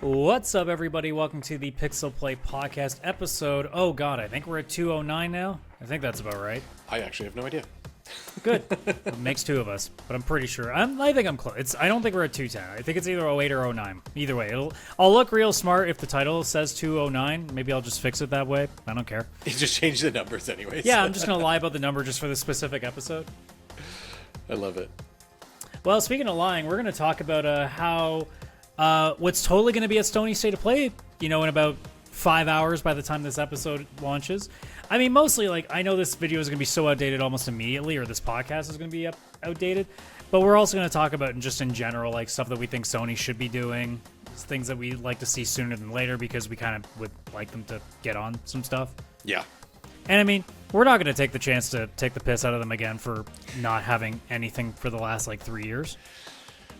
What's up, everybody? Welcome to the PixelPlay Podcast episode. Oh, God, I think we're at 209 now. I think that's about right. I actually have no idea. Good. It makes two of us, but I'm pretty sure. I think I'm close. I don't think we're at 210. I think it's either 08 or 09. Either way, I'll look real smart if the title says 209. Maybe I'll just fix it that way. I don't care. You just change the numbers anyways. Yeah, I'm just going to lie about the number just for this specific episode. I love it. Well, speaking of lying, we're going to talk about how what's totally going to be at Sony State of Play, in about 5 hours by the time this episode launches. I mean, mostly, I know this video is going to be so outdated almost immediately, or this podcast is going to be outdated, but we're also going to talk about just in general, stuff that we think Sony should be doing, things that we like to see sooner than later because we kind of would like them to get on some stuff. Yeah. And I mean, we're not going to take the chance to take the piss out of them again for not having anything for the last 3 years.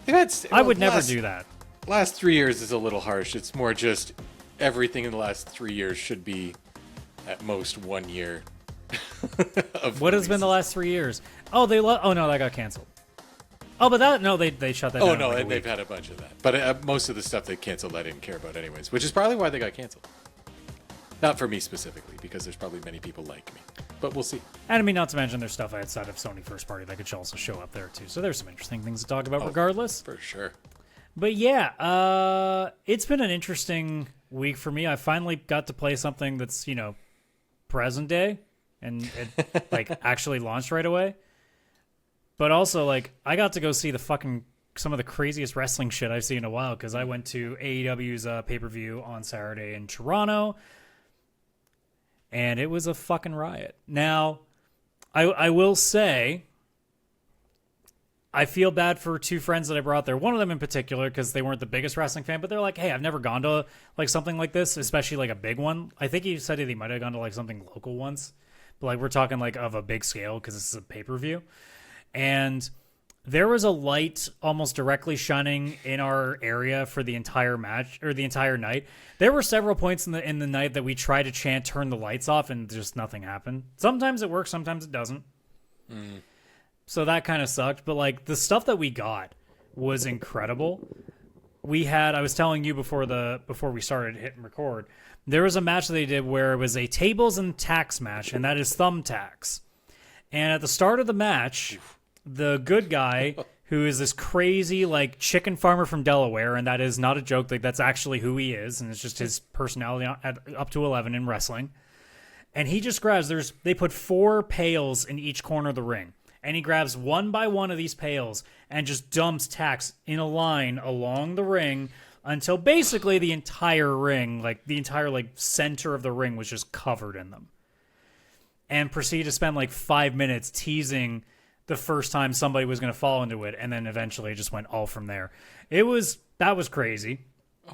I would never do that. Last 3 years is a little harsh. It's more just everything in the last 3 years should be at most 1 year. What has been the last 3 years? Oh, oh no, that got canceled. Oh, but they shut that down. Oh no, and they've had a bunch of that. But most of the stuff they canceled, I didn't care about anyways, which is probably why they got canceled. Not for me specifically, because there's probably many people like me. But we'll see. And I mean, not to mention there's stuff outside of Sony first party that could also show up there too. So there's some interesting things to talk about regardless. For sure. But yeah, it's been an interesting week for me. I finally got to play something that's, present day and it actually launched right away. But also I got to go see some of the craziest wrestling shit I've seen in a while because I went to AEW's pay-per-view on Saturday in Toronto. And it was a fucking riot. Now, I will say, I feel bad for two friends that I brought there. One of them in particular, because they weren't the biggest wrestling fan, but they're like, hey, I've never gone to something like this, especially a big one. I think he said he might have gone to something local once. But we're talking of a big scale because this is a pay-per-view. And there was a light almost directly shining in our area for the entire match or the entire night. There were several points in the night that we tried to chant turn the lights off and just nothing happened. Sometimes it works, sometimes it doesn't. So that kind of sucked, but the stuff that we got was incredible. I was telling you before we started hitting record, there was a match that they did where it was a tables and tacks match, and that is thumbtacks. And at the start of the match, the good guy, who is this crazy chicken farmer from Delaware, and that is not a joke, that's actually who he is, and it's just his personality up to 11 in wrestling. And he just grabs, they put 4 pails in each corner of the ring. And he grabs one by one of these pails and just dumps tacks in a line along the ring until basically the entire ring, the entire center of the ring was just covered in them. And proceeded to spend 5 minutes teasing the first time somebody was going to fall into it, and then eventually it just went all from there. That was crazy.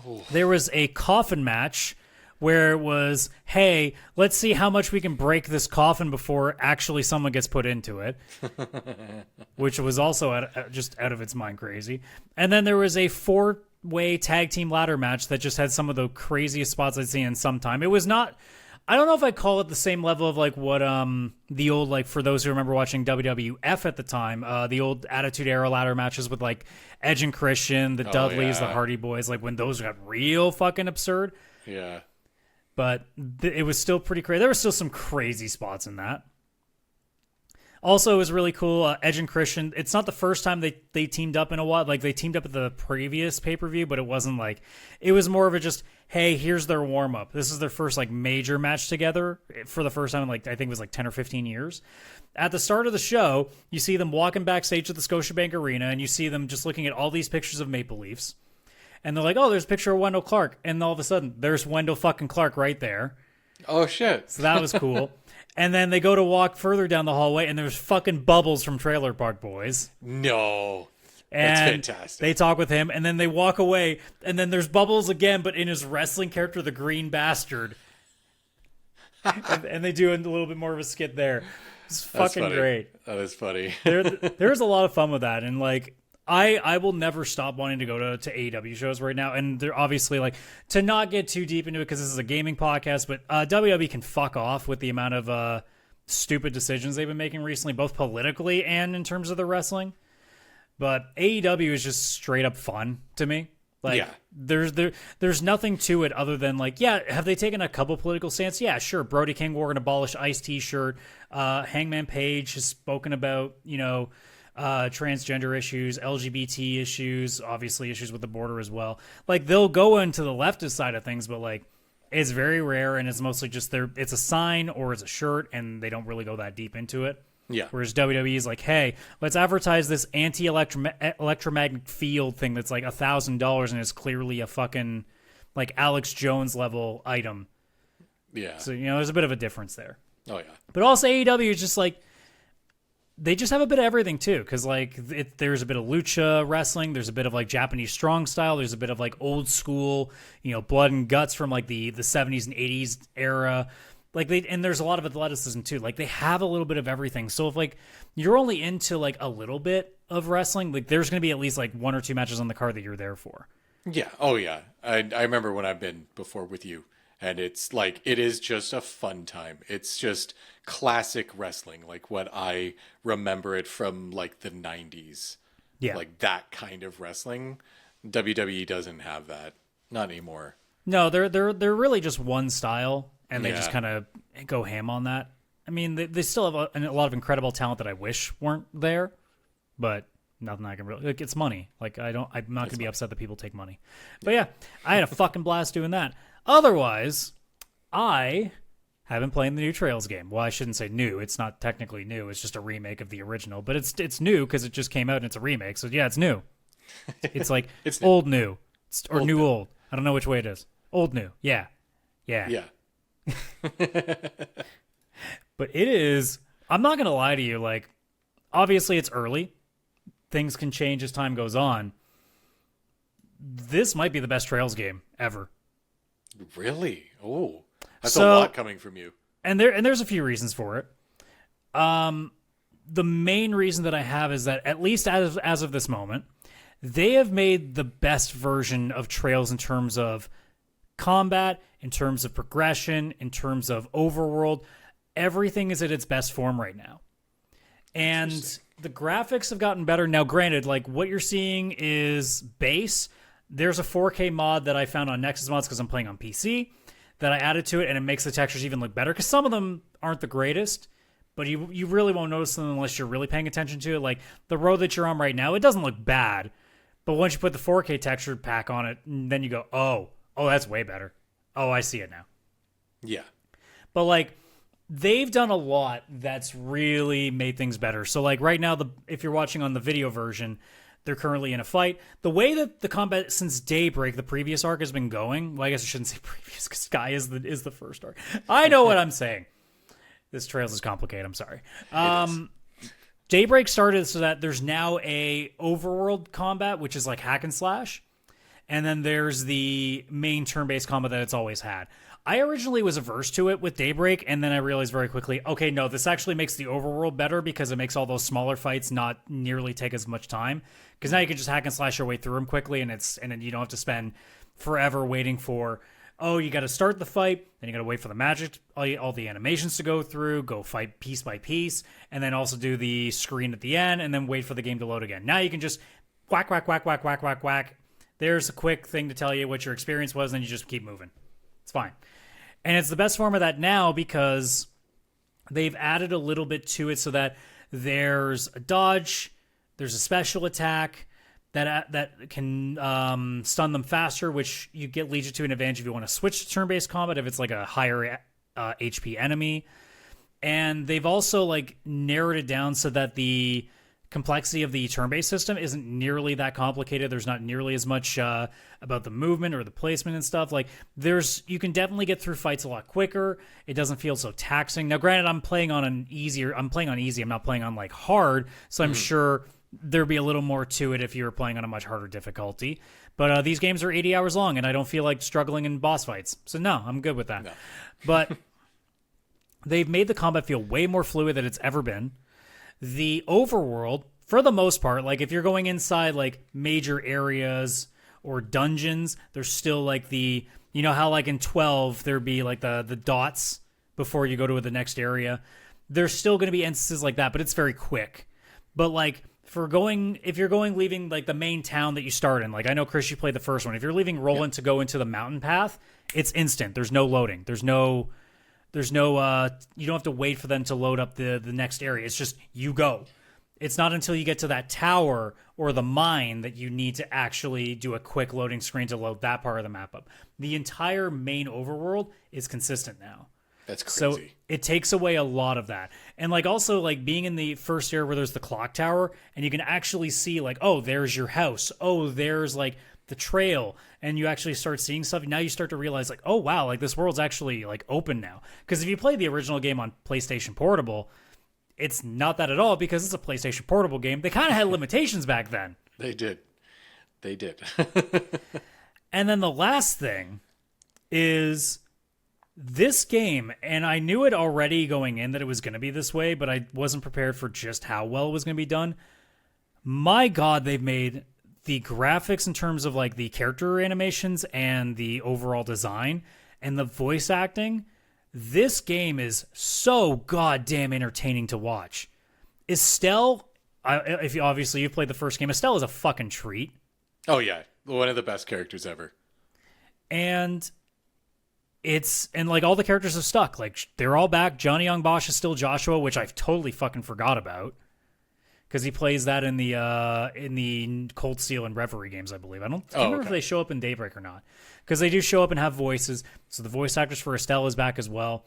Oh. There was a coffin match where it was, hey, let's see how much we can break this coffin before actually someone gets put into it, which was also just out of its mind crazy. And then there was a 4-way tag team ladder match that just had some of the craziest spots I'd seen in some time. It was not, I don't know if I call it the same level of what the old, for those who remember watching WWF at the time, the old Attitude Era ladder matches with Edge and Christian, the Dudleys, the Hardy Boys, when those got real fucking absurd. Yeah. But it was still pretty crazy. There were still some crazy spots in that. Also, it was really cool. Edge and Christian, it's not the first time they teamed up in a while. They teamed up at the previous pay-per-view, but it wasn't it was more of a just, hey, here's their warm-up. This is their first major match together for the first time in I think it was 10 or 15 years. At the start of the show, you see them walking backstage at the Scotiabank Arena, and you see them just looking at all these pictures of Maple Leafs. And they're like, oh, there's a picture of Wendell Clark. And all of a sudden, there's Wendell fucking Clark right there. Oh, shit. So that was cool. And then they go to walk further down the hallway, and there's fucking Bubbles from Trailer Park Boys. No. And that's fantastic. They talk with him, and then they walk away, and then there's Bubbles again, but in his wrestling character, the Green Bastard. and they do a little bit more of a skit there. It's fucking great. That is funny. There's a lot of fun with that, and I will never stop wanting to go to AEW shows right now. And they're obviously to not get too deep into it because this is a gaming podcast, but WWE can fuck off with the amount of stupid decisions they've been making recently, both politically and in terms of the wrestling. But AEW is just straight up fun to me. Like, Yeah. there's nothing to it other than like, yeah, have they taken a couple political stance? Yeah, sure. Brody King wore an abolish ICE t-shirt. Hangman Page has spoken about, transgender issues, LGBT issues, obviously issues with the border as well. Like, they'll go into the leftist side of things, but like, it's very rare, and it's mostly just it's a sign or it's a shirt, and they don't really go that deep into it. Yeah. Whereas WWE is like, hey, let's advertise this anti-electromagnetic field thing that's like $1,000 and is clearly a fucking like Alex Jones level item. Yeah. So, there's a bit of a difference there. Oh, yeah. But also AEW is just like, they just have a bit of everything too. Cause like there's a bit of lucha wrestling. There's a bit of like Japanese strong style. There's a bit of like old school, blood and guts from like the 70s and 80s era. Like and there's a lot of athleticism too. Like they have a little bit of everything. So if like you're only into like a little bit of wrestling, like there's going to be at least like 1 or 2 matches on the card that you're there for. Yeah. Oh, yeah. I remember when I've been before with you, and it's like, it is just a fun time. It's just classic wrestling, like what I remember it from like the 90s. Yeah. Like that kind of wrestling. WWE doesn't have that. Not anymore. No, they're really just one style, and they Yeah. just kind of go ham on that. I mean, they still have a lot of incredible talent that I wish weren't there, but nothing I can really like. It's money. Like I'm not gonna be upset that people take money. But yeah, I had a fucking blast doing that. Otherwise, I have been playing the new Trails game. Well, I shouldn't say new. It's not technically new. It's just a remake of the original, but it's new because it just came out and it's a remake. So yeah, it's new. It's like It's old new or Old new new. old. I don't know which way it is. Old new. Yeah. Yeah. But it is, I'm not going to lie to you, like, obviously it's early. Things can change as time goes on. This might be the best Trails game ever. Really? Oh, that's So- a lot coming from you. And there's a few reasons for it. The main reason that I have is that, at least as of this moment, they have made the best version of Trails in terms of combat, in terms of progression, in terms of overworld. Everything is at its best form right now. And the graphics have gotten better. Now, granted, like what you're seeing is base. There's a 4K mod that I found on Nexus Mods because I'm playing on PC that I added to it, and it makes the textures even look better because some of them aren't the greatest, but you really won't notice them unless you're really paying attention to it. Like the road that you're on right now, it doesn't look bad, but once you put the 4K texture pack on it, then you go, oh, that's way better. Oh, I see it now. Yeah. But like they've done a lot that's really made things better. So like right now, if you're watching on the video version, they're currently in a fight. The way that the combat since Daybreak, the previous arc, has been going. Well, I guess I shouldn't say previous because Sky is the first arc. I know what I'm saying. This Trails is complicated. I'm sorry. Daybreak started so that there's now a overworld combat, which is like hack and slash. And then there's the main turn-based combat that it's always had. I originally was averse to it with Daybreak, and then I realized very quickly, okay, no, this actually makes the overworld better because it makes all those smaller fights not nearly take as much time. Because now you can just hack and slash your way through them quickly, and then you don't have to spend forever waiting for, you got to start the fight, then you got to wait for the magic, all the animations to go through, go fight piece by piece, and then also do the screen at the end, and then wait for the game to load again. Now you can just whack, whack, whack, whack, whack, whack, whack. There's a quick thing to tell you what your experience was, and then you just keep moving. It's fine. And it's the best form of that now because they've added a little bit to it so that there's a dodge, there's a special attack that can stun them faster, which leads you to an advantage if you want to switch to turn-based combat, if it's like a higher HP enemy. And they've also like narrowed it down so that the complexity of the turn-based system isn't nearly that complicated. There's not nearly as much about the movement or the placement and stuff. Like you can definitely get through fights a lot quicker. It doesn't feel so taxing. Now, granted, I'm playing on easy. I'm not playing on like hard. So I'm sure there'd be a little more to it if you were playing on a much harder difficulty. But these games are 80 hours long, and I don't feel like struggling in boss fights. So no, I'm good with that. No. But they've made the combat feel way more fluid than it's ever been. The overworld, for the most part, like if you're going inside like major areas or dungeons, there's still like how like in 12 there'd be like the dots before you go to the next area. There's still going to be instances like that, but it's very quick. But like if you're going leaving like the main town that you start in, like I know Chris, you played the first one. If you're leaving Roland to go into the mountain path, it's instant. There's no loading. There's no you don't have to wait for them to load up the next area. It's just you go. It's not until you get to that tower or the mine that you need to actually do a quick loading screen to load that part of the map up. The entire main overworld is consistent now. That's crazy. So it takes away a lot of that. And like also like being in the first area where there's the clock tower and you can actually see like, oh, there's your house. Oh, there's like the trail. And you actually start seeing stuff. Now you start to realize like, oh, wow, like this world's actually like open now. Because if you play the original game on PlayStation Portable, it's not that at all because it's a PlayStation Portable game. They kind of had limitations back then. They did. And then the last thing is this game, and I knew it already going in that it was going to be this way, but I wasn't prepared for just how well it was going to be done. My God, they've made the graphics in terms of like the character animations and the overall design and the voice acting. This game is so goddamn entertaining to watch. Estelle, if you obviously you've played the first game, Estelle is a fucking treat. Oh yeah, one of the best characters ever. And like all the characters have stuck. Like they're all back. Johnny Young Bosch is still Joshua, which I've totally fucking forgot about. Because he plays that in the Cold Steel and Reverie games, I believe. I can't remember if they show up in Daybreak or not. Because they do show up and have voices. So the voice actors for Estelle is back as well.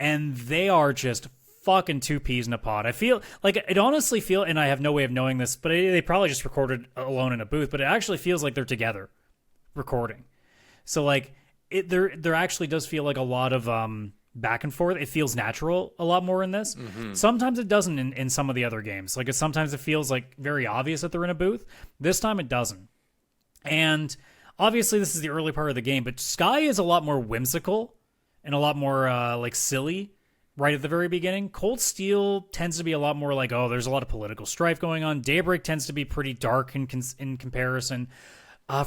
And they are just fucking two peas in a pod. I feel like it honestly and I have no way of knowing this, but they probably just recorded alone in a booth, but it actually feels like they're together recording. So like there actually does feel like a lot of back and forth. It feels natural a lot more in this. Mm-hmm. Sometimes it doesn't in some of the other games. Like sometimes it feels like very obvious that they're in a booth. This time it doesn't. And obviously this is the early part of the game, but Sky is a lot more whimsical and a lot more like silly right at the very beginning. Cold Steel tends to be a lot more like, oh, there's a lot of political strife going on. Daybreak tends to be pretty dark in comparison.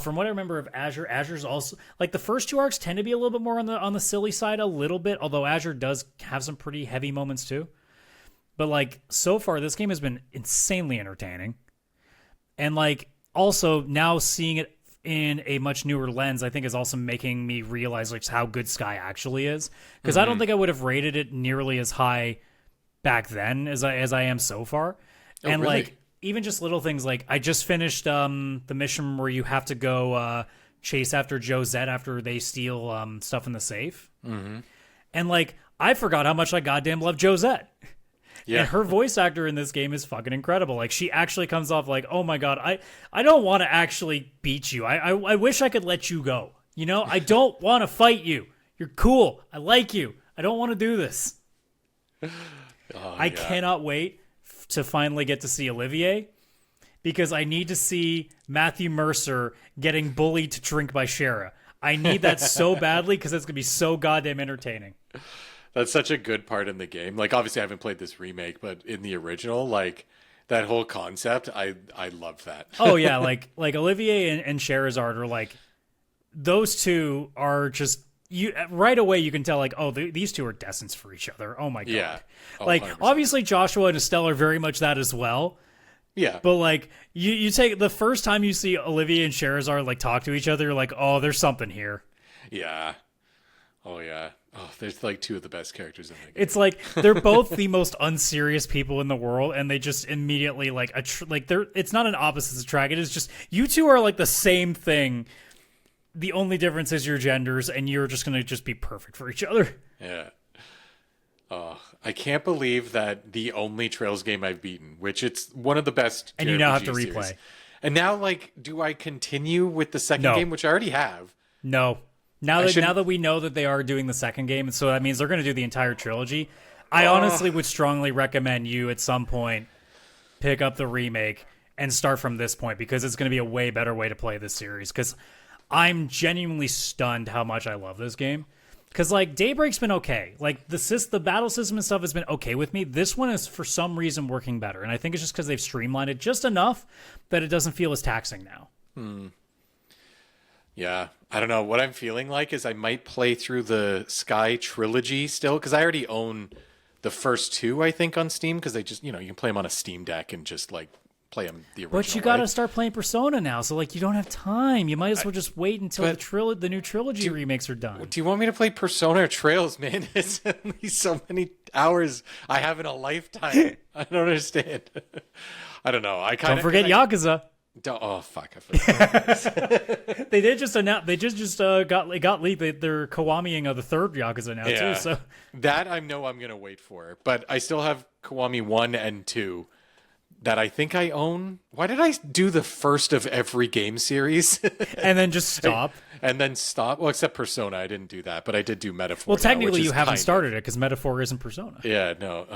From what I remember of Azure's also like the first two arcs tend to be a little bit more on the silly side a little bit, although Azure does have some pretty heavy moments too. But like so far, this game has been insanely entertaining, and like also now seeing it in a much newer lens, I think is also making me realize like how good Sky actually is. Because I don't think I would have rated it nearly as high back then as I am so far, and really? like. Even just little things like I just finished the mission where you have to go chase after Josette after they steal stuff in the safe. Mm-hmm. And like I forgot how much I goddamn love Josette. Yeah. And her voice actor in this game is fucking incredible. Like she actually comes off like, oh my God, I don't want to actually beat you. I wish I could let you go. You know, I don't want to fight you. You're cool. I like you. I don't want to do this. I cannot wait to finally get to see Olivier, because I need to see Matthew Mercer getting bullied to drink by Shara. I need that so badly because it's going to be so goddamn entertaining. That's such a good part in the game. Like, obviously I haven't played this remake, but in the original, like, that whole concept, I love that. Oh, yeah, like Olivier and Sherazard are like, those two are just, you right away you can tell like, oh, these two are destined for each other. Oh my God. Yeah. Oh, like 100%. Obviously Joshua and Estelle are very much that as well. Yeah. But like you take the first time you see Olivia and Sherazard like talk to each other, you're like, oh, there's something here. Yeah. Oh yeah. Oh, there's like two of the best characters in the game. It's like they're both the most unserious people in the world, and they just immediately like they're. It's not an opposites attract. It is just you two are like the same thing. The only difference is your genders, and you're just gonna just be perfect for each other. Yeah. I can't believe that the only Trails game I've beaten, which it's one of the best, and you now have to replay. Series. And now, like, do I continue with the second game, which I already have? No. Now that we know that they are doing the second game, so that means they're going to do the entire trilogy. I honestly would strongly recommend you at some point pick up the remake and start from this point, because it's going to be a way better way to play this series. Because I'm genuinely stunned how much I love this game. Because like Daybreak's been okay, like the battle system and stuff has been okay with me. This one is for some reason working better, and I think it's just because they've streamlined it just enough that it doesn't feel as taxing now. Yeah, I don't know. What I'm feeling like is I might play through the Sky trilogy still, because I already own the first two, I think, on Steam, because they just, you can play them on a Steam Deck and just like play them the original. But you got to right? start playing Persona now, so like you don't have time. You might as well just wait until but the new trilogy remakes are done. Do you want me to play Persona or Trails, man? It's only so many hours I have in a lifetime. I don't understand. I don't know. Don't forget Yakuza. Oh fuck! I forgot. They did just announce. They just got leaked. They're Kiwamiing of the third Yakuza now too. So that I know I'm gonna wait for, but I still have Kiwami 1 and 2 that I think I own. Why did I do the first of every game series and then just stop? And then stop. Well, except Persona, I didn't do that, but I did do Metaphor. Well, technically, you haven't started it because Metaphor isn't Persona. Yeah, no.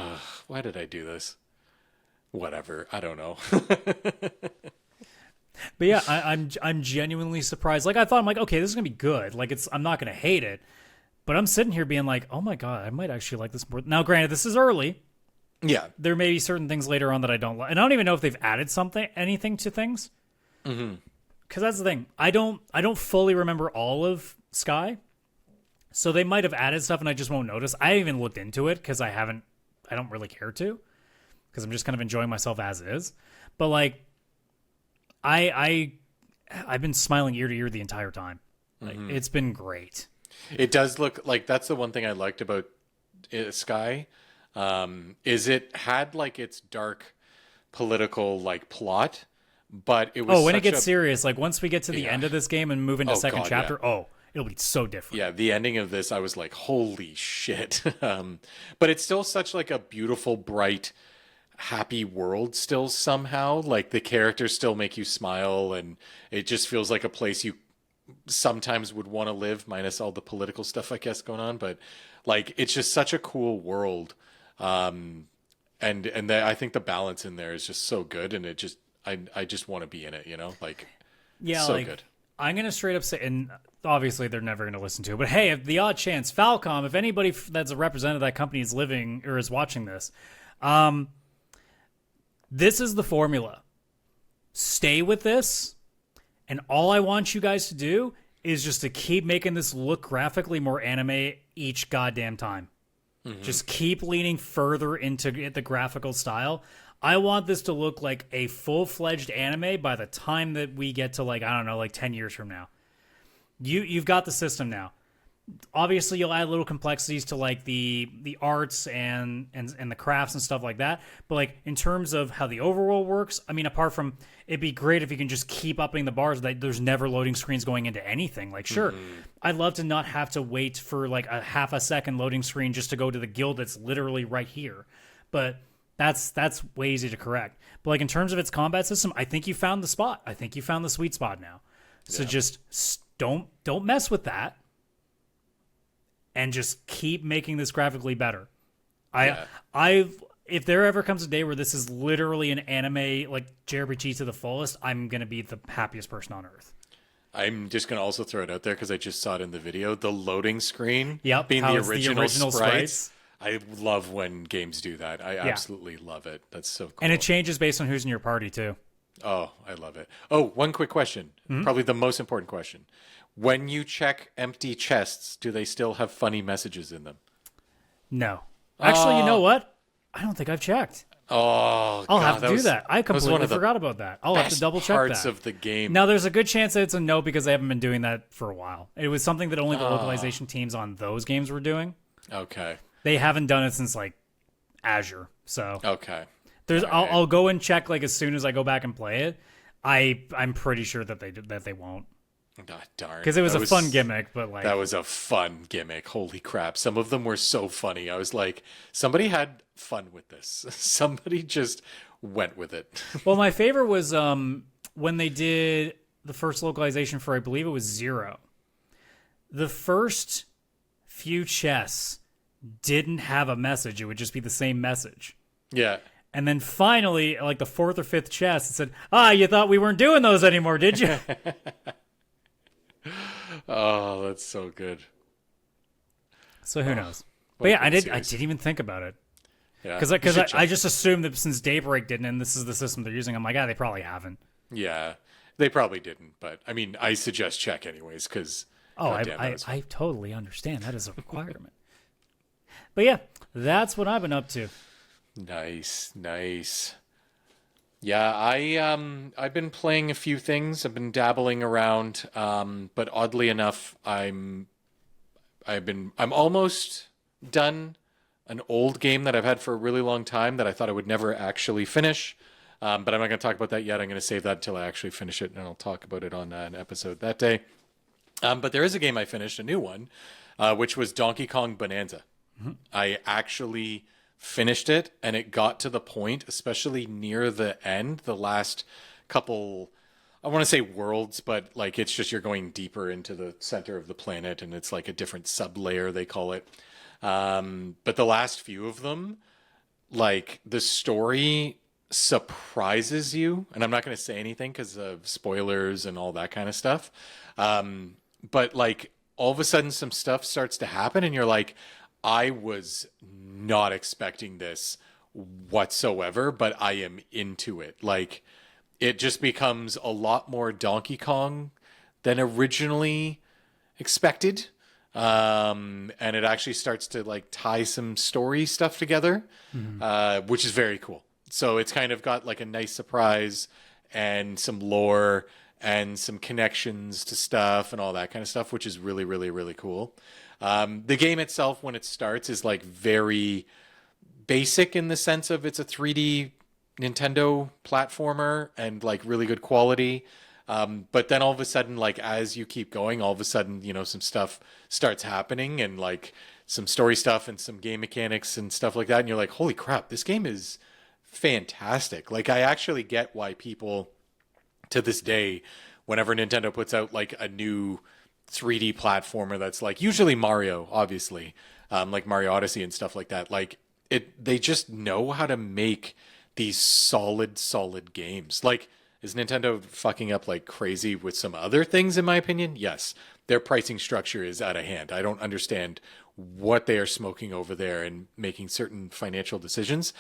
Why did I do this? Whatever. I don't know. But yeah, I'm genuinely surprised. Like I thought, I'm like, okay, this is gonna be good. Like I'm not gonna hate it. But I'm sitting here being like, oh my god, I might actually like this more. Now, granted, this is early. Yeah, there may be certain things later on that I don't like, and I don't even know if they've added anything to things. Because that's the thing, I don't fully remember all of Sky, so they might have added stuff, and I just won't notice. I haven't even looked into it because I don't really care to, because I'm just kind of enjoying myself as is. But like, I've been smiling ear to ear the entire time. Like it's been great. It does look like that's the one thing I liked about Sky. Is it had like its dark political like plot, but it was when it gets serious, like once we get to the end of this game and move into second chapter, yeah. It'll be so different. Yeah, the ending of this, I was like, holy shit. But it's still such like a beautiful, bright, happy world still somehow. Like the characters still make you smile, and it just feels like a place you sometimes would want to live, minus all the political stuff I guess going on. But like it's just such a cool world. And I think the balance in there is just so good, and it just I just want to be in it, you know, like so like, good. I'm gonna straight up say, and obviously they're never gonna listen to it, but hey, if the odd chance, Falcom, if anybody that's a representative of that company is living or is watching this, this is the formula. Stay with this, and all I want you guys to do is just to keep making this look graphically more anime each goddamn time. Just keep leaning further into the graphical style. I want this to look like a full-fledged anime by the time that we get to, like, I don't know, like 10 years from now. You've got the system now. Obviously, you'll add little complexities to, like, the arts and the crafts and stuff like that. But, like, in terms of how the overworld works, I mean, apart from it'd be great if you can just keep upping the bars, that there's never loading screens going into anything. Like, sure, I'd love to not have to wait for, like, a half a second loading screen just to go to the guild that's literally right here. But that's way easy to correct. But, like, in terms of its combat system, I think you found the spot. I think you found the sweet spot now. So just don't mess with that. And just keep making this graphically better. If there ever comes a day where this is literally an anime like JRPG to the fullest, I'm gonna be the happiest person on earth. I'm just gonna also throw it out there because I just saw it in the video. The loading screen, being the original sprites. I love when games do that. I absolutely love it. That's so cool. And it changes based on who's in your party too. Oh, I love it. Oh, one quick question. Probably the most important question. When you check empty chests, do they still have funny messages in them? No. Actually, you know what? I don't think I've checked. Oh, I'll have to do that. I completely forgot about that. I'll have to double check parts that. of the game. Now, there's a good chance that it's a no because they haven't been doing that for a while. It was something that only the localization teams on those games were doing. Okay. They haven't done it since like Azure. So okay. I'll go and check like as soon as I go back and play it. I'm pretty sure that they won't. God darn. Because it was a fun gimmick, but like... That was a fun gimmick. Holy crap. Some of them were so funny. I was like, somebody had fun with this. Somebody just went with it. Well, my favorite was when they did the first localization for, I believe it was Zero. The first few chests didn't have a message. It would just be the same message. Yeah. And then finally, like the fourth or fifth chest, it said, you thought we weren't doing those anymore, did you? Oh, that's so good. So who knows? But yeah, I didn't even think about it. Yeah, because I just assumed that since Daybreak didn't, and this is the system they're using, I'm like, they probably haven't. Yeah, they probably didn't. But I mean, I suggest check anyways because. I totally understand. That is a requirement. But yeah, that's what I've been up to. Nice. Yeah, I've been playing a few things. I've been dabbling around, but oddly enough, I'm almost done an old game that I've had for a really long time that I thought I would never actually finish. But I'm not going to talk about that yet. I'm going to save that until I actually finish it, and I'll talk about it on an episode that day. But there is a game I finished, a new one, which was Donkey Kong Bonanza. I actually finished it, and it got to the point, especially near the end, the last couple, I want to say worlds, but like it's just you're going deeper into the center of the planet, and it's like a different sub-layer, they call it. But the last few of them, like the story surprises you, and I'm not going to say anything because of spoilers and all that kind of stuff. But like all of a sudden some stuff starts to happen and you're like, I was not expecting this whatsoever, but I am into it. Like it just becomes a lot more Donkey Kong than originally expected. And it actually starts to like tie some story stuff together, which is very cool. So it's kind of got like a nice surprise and some lore and some connections to stuff and all that kind of stuff, which is really, really, really cool. The game itself, when it starts, is like very basic in the sense of it's a 3D Nintendo platformer and like really good quality. But then all of a sudden, like as you keep going, all of a sudden, you know, some stuff starts happening and like some story stuff and some game mechanics and stuff like that. And you're like, holy crap, this game is fantastic. Like I actually get why people to this day, whenever Nintendo puts out like a new 3D platformer that's like usually Mario, obviously, like Mario Odyssey and stuff like that, like they just know how to make these solid games. Like, is Nintendo fucking up like crazy with some other things, in my opinion? Yes. Their pricing structure is out of hand. I don't understand what they are smoking over there and making certain financial decisions.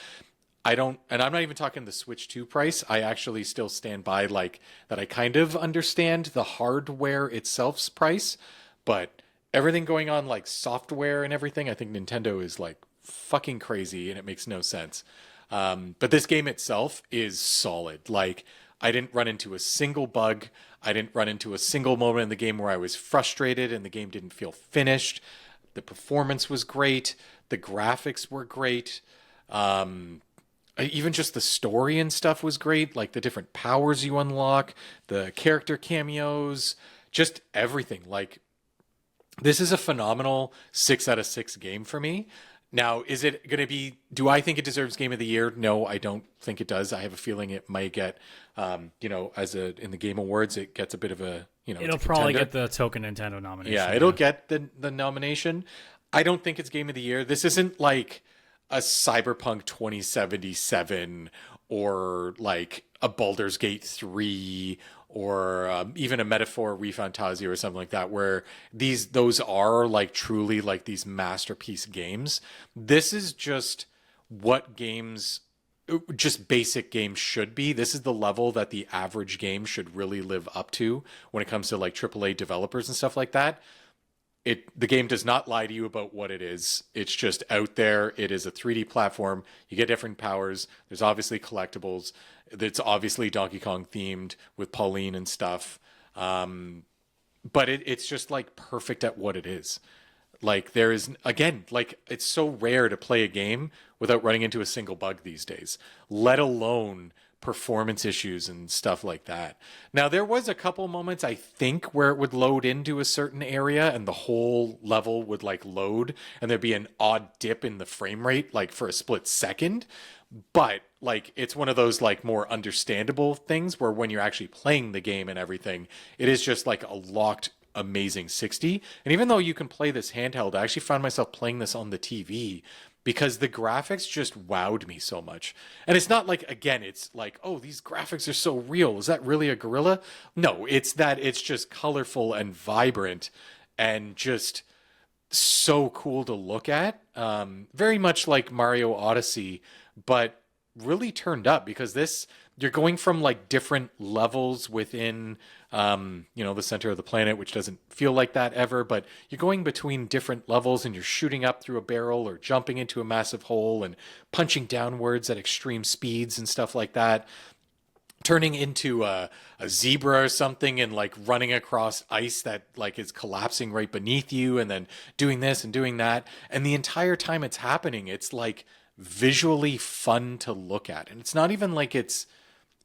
I don't, and I'm not even talking the Switch 2 price. I actually still stand by like that. I kind of understand the hardware itself's price, but everything going on like software and everything, I think Nintendo is like fucking crazy and it makes no sense. But this game itself is solid. Like I didn't run into a single bug. I didn't run into a single moment in the game where I was frustrated and the game didn't feel finished. The performance was great. The graphics were great. Even just the story and stuff was great. Like the different powers you unlock, the character cameos, just everything. Like this is a phenomenal 6 out of 6 game for me. Now, is it going to be, do I think it deserves Game of the Year? No, I don't think it does. I have a feeling it might get, in the Game Awards, it gets a bit of a, It'll probably get the token Nintendo nomination. Yeah, it'll get the nomination. I don't think it's Game of the Year. This isn't like a Cyberpunk 2077 or like a Baldur's Gate 3 or even a Metaphor ReFantazia or something like that, where those are like truly like these masterpiece games. This is just what games, just basic games should be. This is the level that the average game should really live up to when it comes to like AAA developers and stuff like that. The game does not lie to you about what it is. It's just out there. It is a 3D platform. You get different powers. There's obviously collectibles. It's obviously Donkey Kong themed with Pauline and stuff. But it's just like perfect at what it is. Like there is, again, like it's so rare to play a game without running into a single bug these days, let alone performance issues and stuff like that. Now, there was a couple moments, I think, where it would load into a certain area and the whole level would like load and there'd be an odd dip in the frame rate, like for a split second. But like, it's one of those like more understandable things where when you're actually playing the game and everything, it is just like a locked amazing 60. And even though you can play this handheld, I actually found myself playing this on the TV because the graphics just wowed me so much. And it's not like, again, it's like, oh, these graphics are so real. Is that really a gorilla? No, it's that it's just colorful and vibrant and just so cool to look at. Very much like Mario Odyssey, but really turned up because you're going from like different levels within the center of the planet, which doesn't feel like that ever, but you're going between different levels and you're shooting up through a barrel or jumping into a massive hole and punching downwards at extreme speeds and stuff like that. turning into a zebra or something and like running across ice that like is collapsing right beneath you, and then doing this and doing that. And the entire time it's happening, it's like visually fun to look at. And it's not even like it's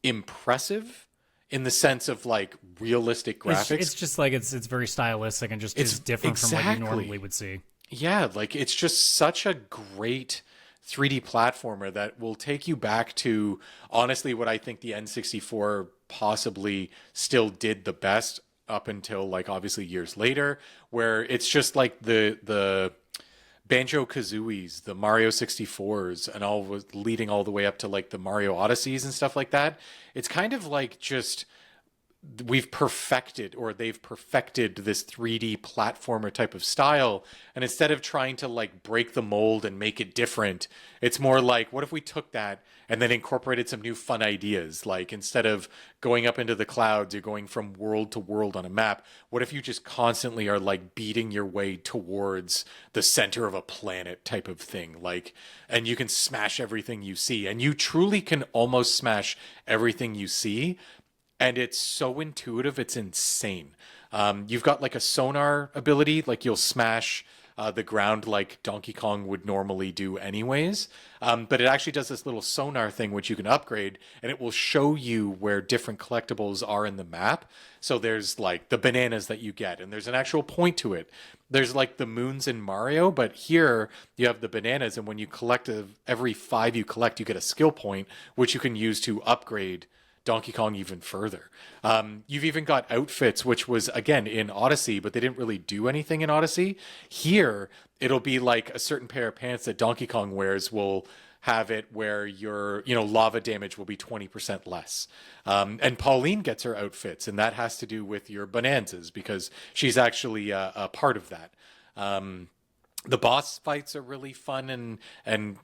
impressive in the sense of like realistic graphics. It's just like it's very stylistic and just is different from what you normally would see. Yeah, like it's just such a great 3D platformer that will take you back to honestly what I think the N64 possibly still did the best up until like obviously years later, where it's just like the Banjo-Kazooies, the Mario 64s, and all was leading all the way up to like the Mario Odysseys and stuff like that. It's kind of like just they've perfected this 3D platformer type of style. And instead of trying to like break the mold and make it different, it's more like, what if we took that and then incorporated some new fun ideas? Like instead of going up into the clouds, you're going from world to world on a map. What if you just constantly are like beating your way towards the center of a planet type of thing? Like, and you can smash everything you see, and you truly can almost smash everything you see. And it's so intuitive, it's insane. You've got like a sonar ability, like you'll smash the ground like Donkey Kong would normally do anyways. But it actually does this little sonar thing which you can upgrade, and it will show you where different collectibles are in the map. So there's like the bananas that you get, and there's an actual point to it. There's like the moons in Mario, but here you have the bananas, and when you collect every 5 you collect, you get a skill point, which you can use to upgrade Donkey Kong even further. You've even got outfits, which was again in Odyssey, but they didn't really do anything in Odyssey. Here, it'll be like a certain pair of pants that Donkey Kong wears will have it where your, lava damage will be 20% less. And Pauline gets her outfits, and that has to do with your bonanzas because she's actually a part of that. The boss fights are really fun and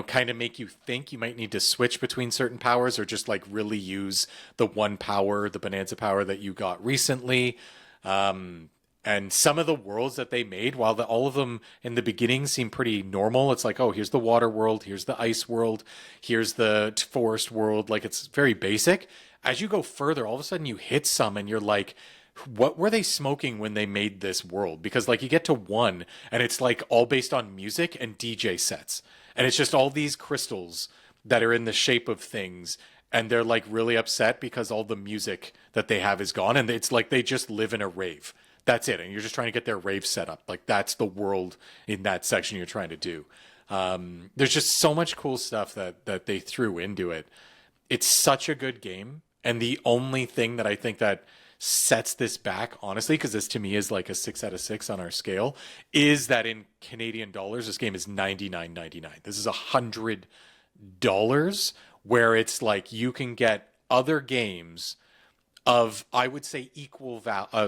kind of make you think you might need to switch between certain powers or just like really use the one power, the bonanza power that you got recently. And some of the worlds that they made, while all of them in the beginning seem pretty normal, it's like, oh, here's the water world, here's the ice world, here's the forest world. Like it's very basic. As you go further, all of a sudden you hit some and you're like, what were they smoking when they made this world? Because like you get to one and it's like all based on music and DJ sets. And it's just all these crystals that are in the shape of things. And they're like really upset because all the music that they have is gone. And it's like they just live in a rave. That's it. And you're just trying to get their rave set up. Like that's the world in that section you're trying to do. There's just so much cool stuff that they threw into it. It's such a good game. And the only thing that I think that sets this back, honestly, because this to me is like a 6 out of 6 on our scale, is that in Canadian dollars, this game is $99.99. This is $100, where it's like you can get other games of, I would say, equal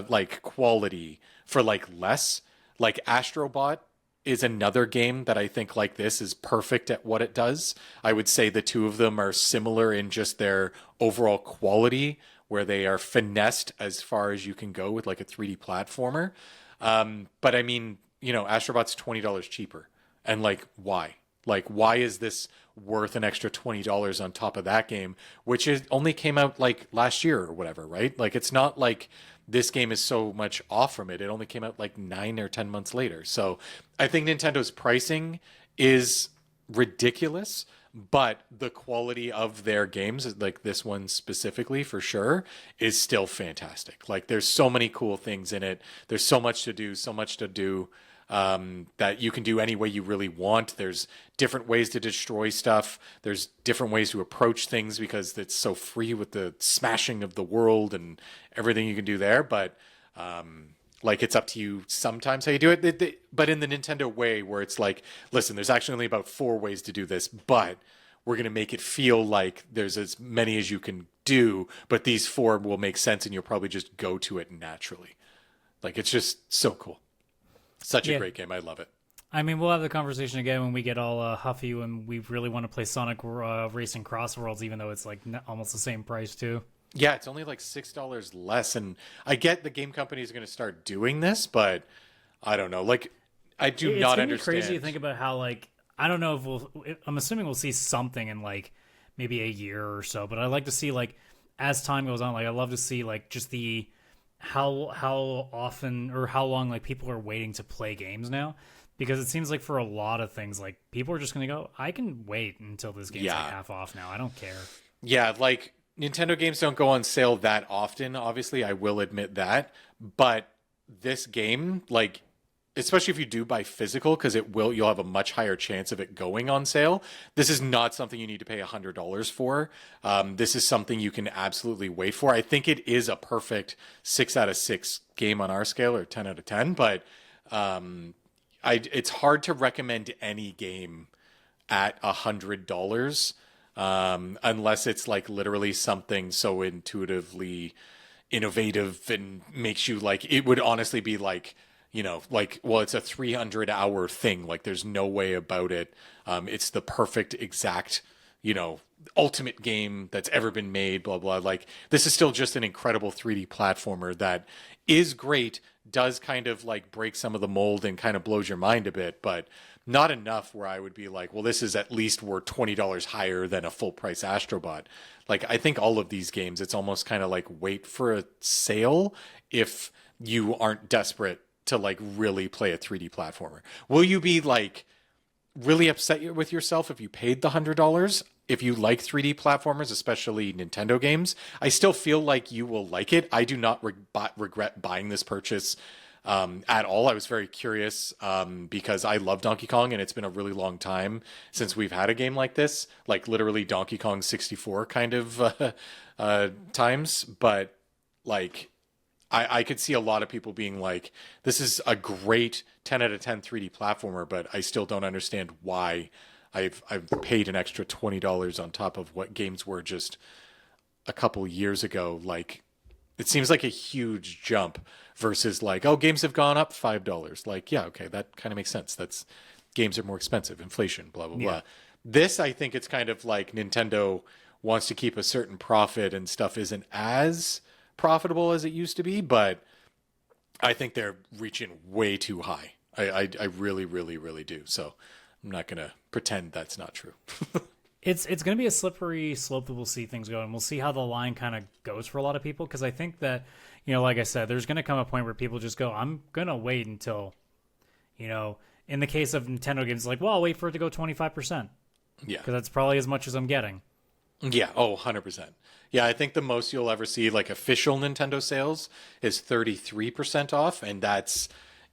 like quality for like less. Like Astrobot is another game that I think like this is perfect at what it does. I would say the two of them are similar in just their overall quality, where they are finessed as far as you can go with like a 3D platformer. But I mean, Astrobot's $20 cheaper. And like, why? Like, why is this worth an extra $20 on top of that game, which only came out like last year or whatever, right? Like, it's not like this game is so much off from it. It only came out like 9 or 10 months later. So I think Nintendo's pricing is ridiculous, but the quality of their games, like this one specifically for sure, is still fantastic. Like there's so many cool things in it. There's so much to do that you can do any way you really want. There's different ways to destroy stuff. There's different ways to approach things because it's so free with the smashing of the world and everything you can do there. But like it's up to you sometimes how you do it. But in the Nintendo way, where it's like, listen, there's actually only about 4 ways to do this, but we're going to make it feel like there's as many as you can do, but these 4 will make sense and you'll probably just go to it naturally. Like it's just so cool. Such a great game. I love it. I mean, we'll have the conversation again when we get all huffy and we really want to play Sonic Racing Cross Worlds, even though it's like almost the same price too. Yeah, it's only like $6 less. And I get the game company is going to start doing this, but I don't know. Like, I do not understand. It's crazy to think about how, like, I don't know if I'm assuming we'll see something in like maybe a year or so, but I'd like to see like as time goes on, like I love to see like just the how often or how long like people are waiting to play games now, because it seems like for a lot of things like people are just gonna go, I can wait until this game's like half off now, I don't care. Yeah, like Nintendo games don't go on sale that often, obviously, I will admit that, but this game, like, especially if you do buy physical, because you'll have a much higher chance of it going on sale. This is not something you need to pay $100 for. This is something you can absolutely wait for. I think it is a perfect 6 out of 6 game on our scale, or 10 out of 10. But it's hard to recommend any game at $100 unless it's like literally something so intuitively innovative and makes you like. It would honestly be like, like, well, it's a 300-hour thing. Like, there's no way about it. It's the perfect, exact, ultimate game that's ever been made, blah, blah. Like, this is still just an incredible 3D platformer that is great, does kind of, like, break some of the mold and kind of blows your mind a bit, but not enough where I would be like, well, this is at least worth $20 higher than a full-price Astrobot. Like, I think all of these games, it's almost kind of like wait for a sale if you aren't desperate to like really play a 3D platformer. Will you be like really upset with yourself if you paid the $100? If you like 3D platformers, especially Nintendo games, I still feel like you will like it. I do not regret buying this purchase at all. I was very curious because I love Donkey Kong, and it's been a really long time since we've had a game like this, like literally Donkey Kong 64 kind of times. But like, I could see a lot of people being like, this is a great 10 out of 10 3D platformer, but I still don't understand why I've paid an extra $20 on top of what games were just a couple years ago. Like, it seems like a huge jump versus like, oh, games have gone up $5. Like, yeah, okay, that kind of makes sense. Games are more expensive, inflation, blah, blah, blah. This, I think it's kind of like Nintendo wants to keep a certain profit and stuff isn't as profitable as it used to be, but I think they're reaching way too high. I really, really, really do. So I'm not going to pretend that's not true. It's going to be a slippery slope that we'll see things go, and we'll see how the line kind of goes for a lot of people, because I think that, like I said, there's going to come a point where people just go, I'm going to wait until, in the case of Nintendo games, like, well, I'll wait for it to go 25%. Yeah. Because that's probably as much as I'm getting. Yeah, 100%. Yeah, I think the most you'll ever see, like, official Nintendo sales is 33% off, and that's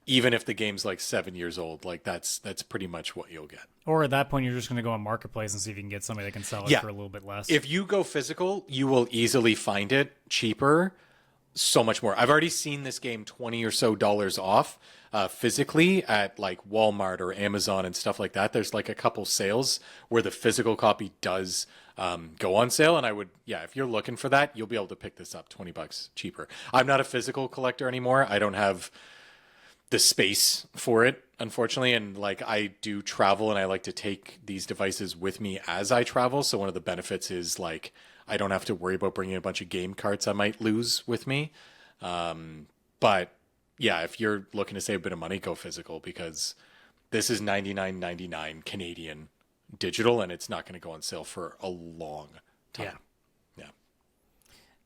even if the game's like 7 years old. Like, that's pretty much what you'll get. Or at that point, you're just going to go on Marketplace and see if you can get somebody that can sell it for a little bit less. If you go physical, you will easily find it cheaper, so much more. I've already seen this game $20 or so off physically at like Walmart or Amazon and stuff like that. There's like a couple sales where the physical copy does go on sale, and I would, if you're looking for that, you'll be able to pick this up $20 cheaper. I'm not a physical collector anymore. I don't have the space for it, unfortunately, and like I do travel, and I like to take these devices with me as I travel. So one of the benefits is like I don't have to worry about bringing a bunch of game carts I might lose with me. But yeah, if you're looking to save a bit of money, go physical, because this is $99.99 Canadian digital, and it's not going to go on sale for a long time. Yeah.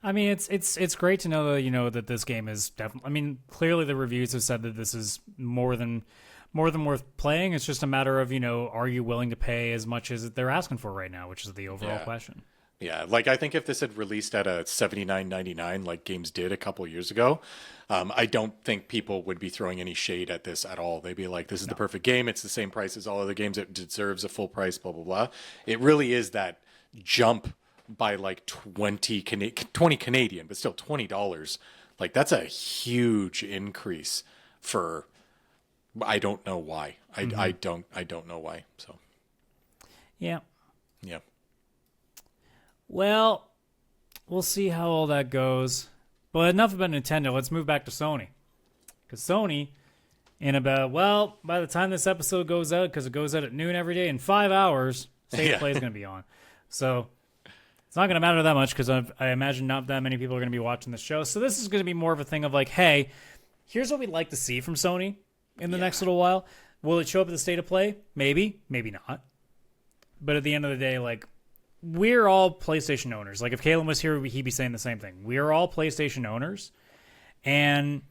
I mean, it's great to know that, that this game is definitely, I mean, clearly the reviews have said that this is more than worth playing. It's just a matter of, are you willing to pay as much as they're asking for right now, which is the overall question. Yeah, like I think if this had released at a $79.99 like games did a couple years ago, I don't think people would be throwing any shade at this at all. They'd be like, this is the perfect game. It's the same price as all other games. It deserves a full price, blah, blah, blah. It really is that jump by like 20 Canadian, but still $20. Like, that's a huge increase for, I don't know why. I don't know why. So, yeah. Well, we'll see how all that goes. But enough about Nintendo. Let's move back to Sony. Because Sony, by the time this episode goes out, because it goes out at noon every day, in 5 hours, State of Play is going to be on. So it's not going to matter that much, because I imagine not that many people are going to be watching the show. So this is going to be more of a thing of like, hey, here's what we'd like to see from Sony in the next little while. Will it show up at the State of Play? Maybe, maybe not. But at the end of the day, like, we're all PlayStation owners. Like if Kaylan was here, he'd be saying the same thing. We're all PlayStation owners, and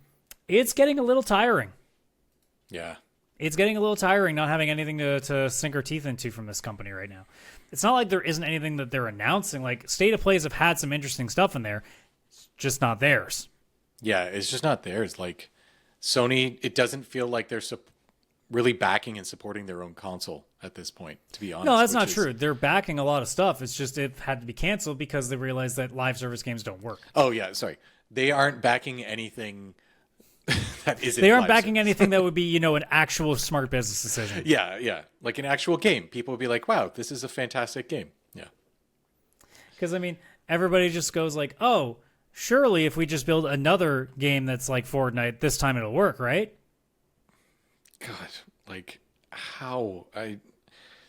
it's getting a little tiring. Yeah. It's getting a little tiring not having anything to sink our teeth into from this company right now. It's not like there isn't anything that they're announcing. Like State of Plays have had some interesting stuff in there. It's just not theirs. Yeah, it's just not theirs. Like Sony, it doesn't feel like they're really backing and supporting their own console at this point, to be honest. No, that's not true. They're backing a lot of stuff. It's just it had to be canceled because they realized that live service games don't work. Oh, yeah, sorry. They aren't backing anything that isn't They aren't live backing service. anything that would be, an actual smart business decision. Yeah. Like an actual game. People would be like, wow, this is a fantastic game. Yeah. Because, everybody just goes like, oh, surely if we just build another game that's like Fortnite, this time it'll work, right? God, like how?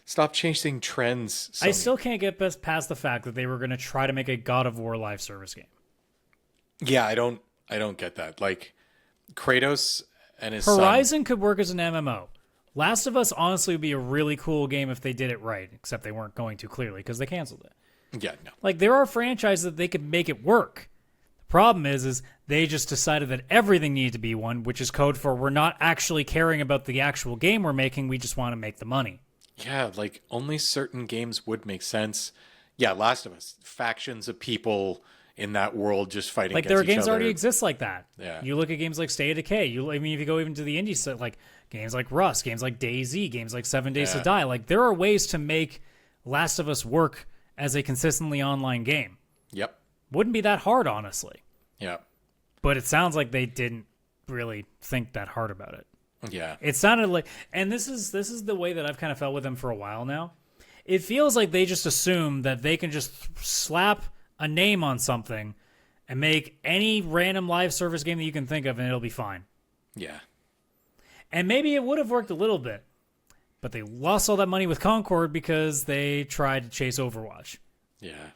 Stop chasing trends. Sony. I still can't get past the fact that they were going to try to make a God of War live service game. Yeah, I don't get that. Like Kratos and his Horizon could work as an MMO. Last of Us honestly would be a really cool game if they did it right, except they weren't going to clearly because they canceled it. Yeah, no. Like there are franchises that they could make it work. The problem is they just decided that everything needed to be one, which is code for we're not actually caring about the actual game we're making, we just want to make the money. Yeah, like only certain games would make sense. Yeah, Last of Us, factions of people in that world just fighting Like against there are each games other. already exist like that. Yeah. You look at games like State of Decay. If you go even to the indie set, like games like Rust, games like DayZ, games like 7 Days to Die. Like there are ways to make Last of Us work as a consistently online game. Yep. Wouldn't be that hard, honestly. Yeah. But it sounds like they didn't really think that hard about it. Yeah. It sounded like, and this is the way that I've kind of felt with them for a while now. It feels like they just assume that they can just slap a name on something and make any random live service game that you can think of, and it'll be fine. Yeah. And maybe it would have worked a little bit, but they lost all that money with Concord because they tried to chase Overwatch. Yeah.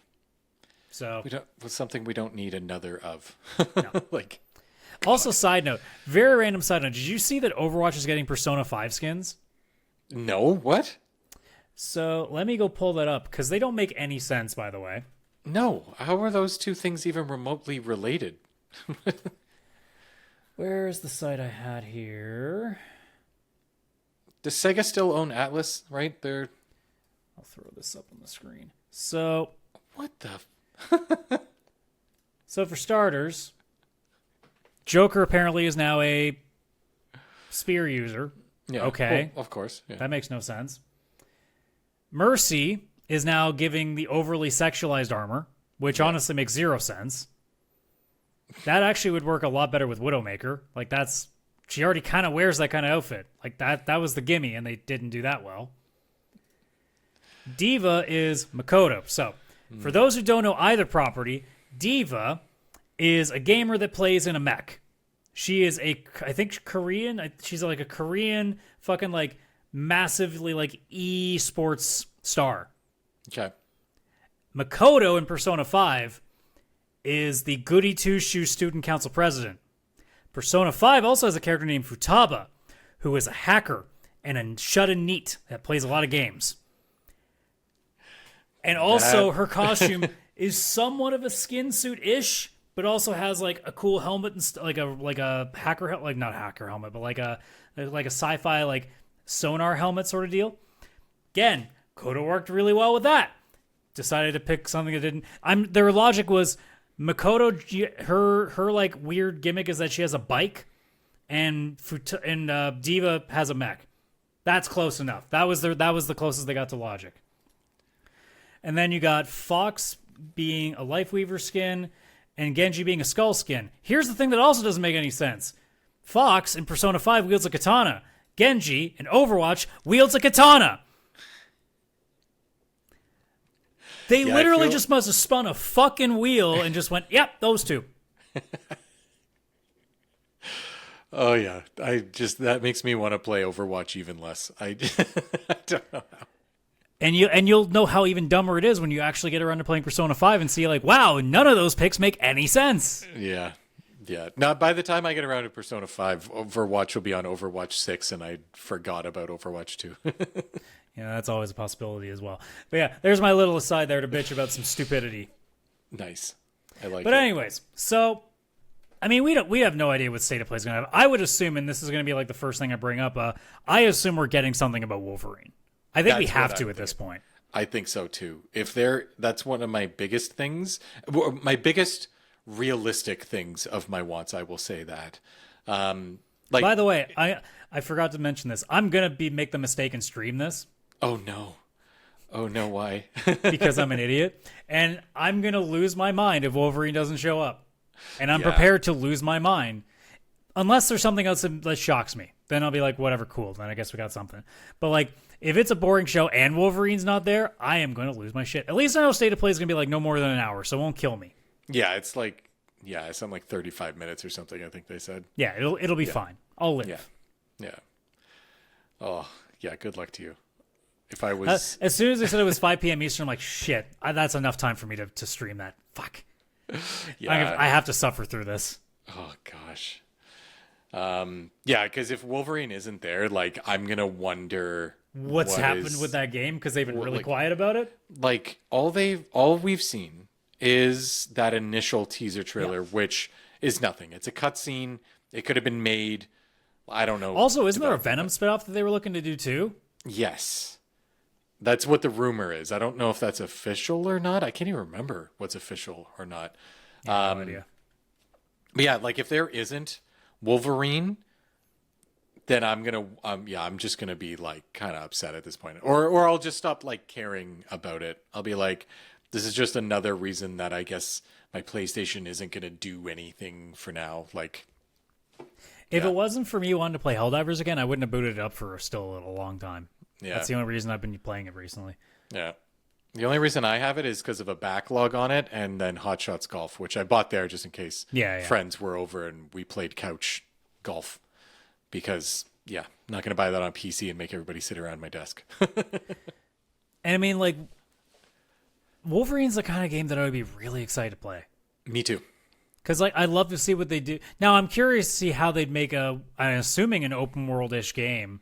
So It's something we don't need another of. No. Like. Also, side note, very random side note. Did you see that Overwatch is getting Persona 5 skins? No, what? So let me go pull that up because they don't make any sense, by the way. No. How are those two things even remotely related? Where's the site I had here? Does Sega still own Atlas, right? I'll throw this up on the screen. So What the? So for starters, Joker apparently is now a spear user. Yeah. Okay. Well, of course. Yeah. That makes no sense. Mercy is now giving the overly sexualized armor, which honestly makes zero sense. That actually would work a lot better with Widowmaker. Like she already kind of wears that kind of outfit. Like that was the gimme, and they didn't do that well. Diva is Makoto. So, for those who don't know either property, Diva is a gamer that plays in a mech. She is I think Korean. She's like a Korean fucking like massively like esports star. Okay. Makoto in Persona 5 is the goody two-shoes student council president. Persona 5 also has a character named Futaba, who is a hacker and a shut-in neat that plays a lot of games. And also, her costume is somewhat of a skin suit-ish, but also has like a cool helmet and like a hacker, like not hacker helmet, but like a sci-fi like sonar helmet sort of deal. Again, could have worked really well with that. Decided to pick something that didn't. Their logic was Makoto. Her like weird gimmick is that she has a bike, and Diva has a mech. That's close enough. That was the closest they got to logic. And then you got Fox being a Lifeweaver skin, and Genji being a Skull skin. Here's the thing that also doesn't make any sense. Fox in Persona 5 wields a katana. Genji in Overwatch wields a katana. They literally just must have spun a fucking wheel and just went, yep, those two. Oh yeah, that makes me want to play Overwatch even less. I don't know how. And you'll know how even dumber it is when you actually get around to playing Persona 5 and see like, wow, none of those picks make any sense. Yeah, Yeah. Now, by the time I get around to Persona 5, Overwatch will be on Overwatch 6, and I forgot about Overwatch 2. Yeah, that's always a possibility as well. But yeah, there's my little aside there to bitch about some stupidity. Nice. I like it. But anyways, so I mean, we have no idea what State of Play is going to have. I would assume, and this is going to be like the first thing I bring up, I assume we're getting something about Wolverine. I think we have to at this point. I think so too. That's one of my biggest things, my biggest realistic things of my wants. I will say that. By the way, I forgot to mention this. I'm gonna make the mistake and stream this. Oh no, why? Because I'm an idiot, and I'm gonna lose my mind if Wolverine doesn't show up, and I'm prepared to lose my mind unless there's something else that shocks me. Then I'll be like, whatever, cool. Then I guess we got something. But like, if it's a boring show and Wolverine's not there, I am gonna lose my shit. At least I know State of Play is gonna be like no more than an hour, so it won't kill me. Yeah, it's like, it's something like 35 minutes or something, I think they said. Yeah, it'll be fine. I'll live. Yeah. Oh, yeah, good luck to you. If I was... as soon as they said it was 5 p.m. Eastern, I'm like, shit, that's enough time for me to stream that. Fuck. Yeah. I have to suffer through this. Oh, gosh. Yeah, because if Wolverine isn't there, like, I'm going to wonder... What's happened with that game? Because they've been really quiet about it? Like, all we've seen is that initial teaser trailer, which is nothing. It's a cutscene. It could have been made... I don't know. Also, isn't there a Venom spinoff that they were looking to do too? Yes. That's what the rumor is. I don't know if that's official or not. I can't even remember what's official or not. No idea. But yeah, like if there isn't Wolverine, then I'm just gonna be like kind of upset at this point. Or I'll just stop like caring about it. I'll be like, this is just another reason that I guess my PlayStation isn't gonna do anything for now. Like, if it wasn't for me wanting to play Helldivers again, I wouldn't have booted it up for still a long time. Yeah. That's the only reason I've been playing it recently. Yeah. The only reason I have it is because of a backlog on it and then Hot Shots Golf, which I bought there just in case friends were over and we played couch golf. Because, I'm not going to buy that on PC and make everybody sit around my desk. And I mean, like, Wolverine's the kind of game that I would be really excited to play. Me too. Because like I'd love to see what they do. Now I'm curious to see how they'd make I'm assuming an open world-ish game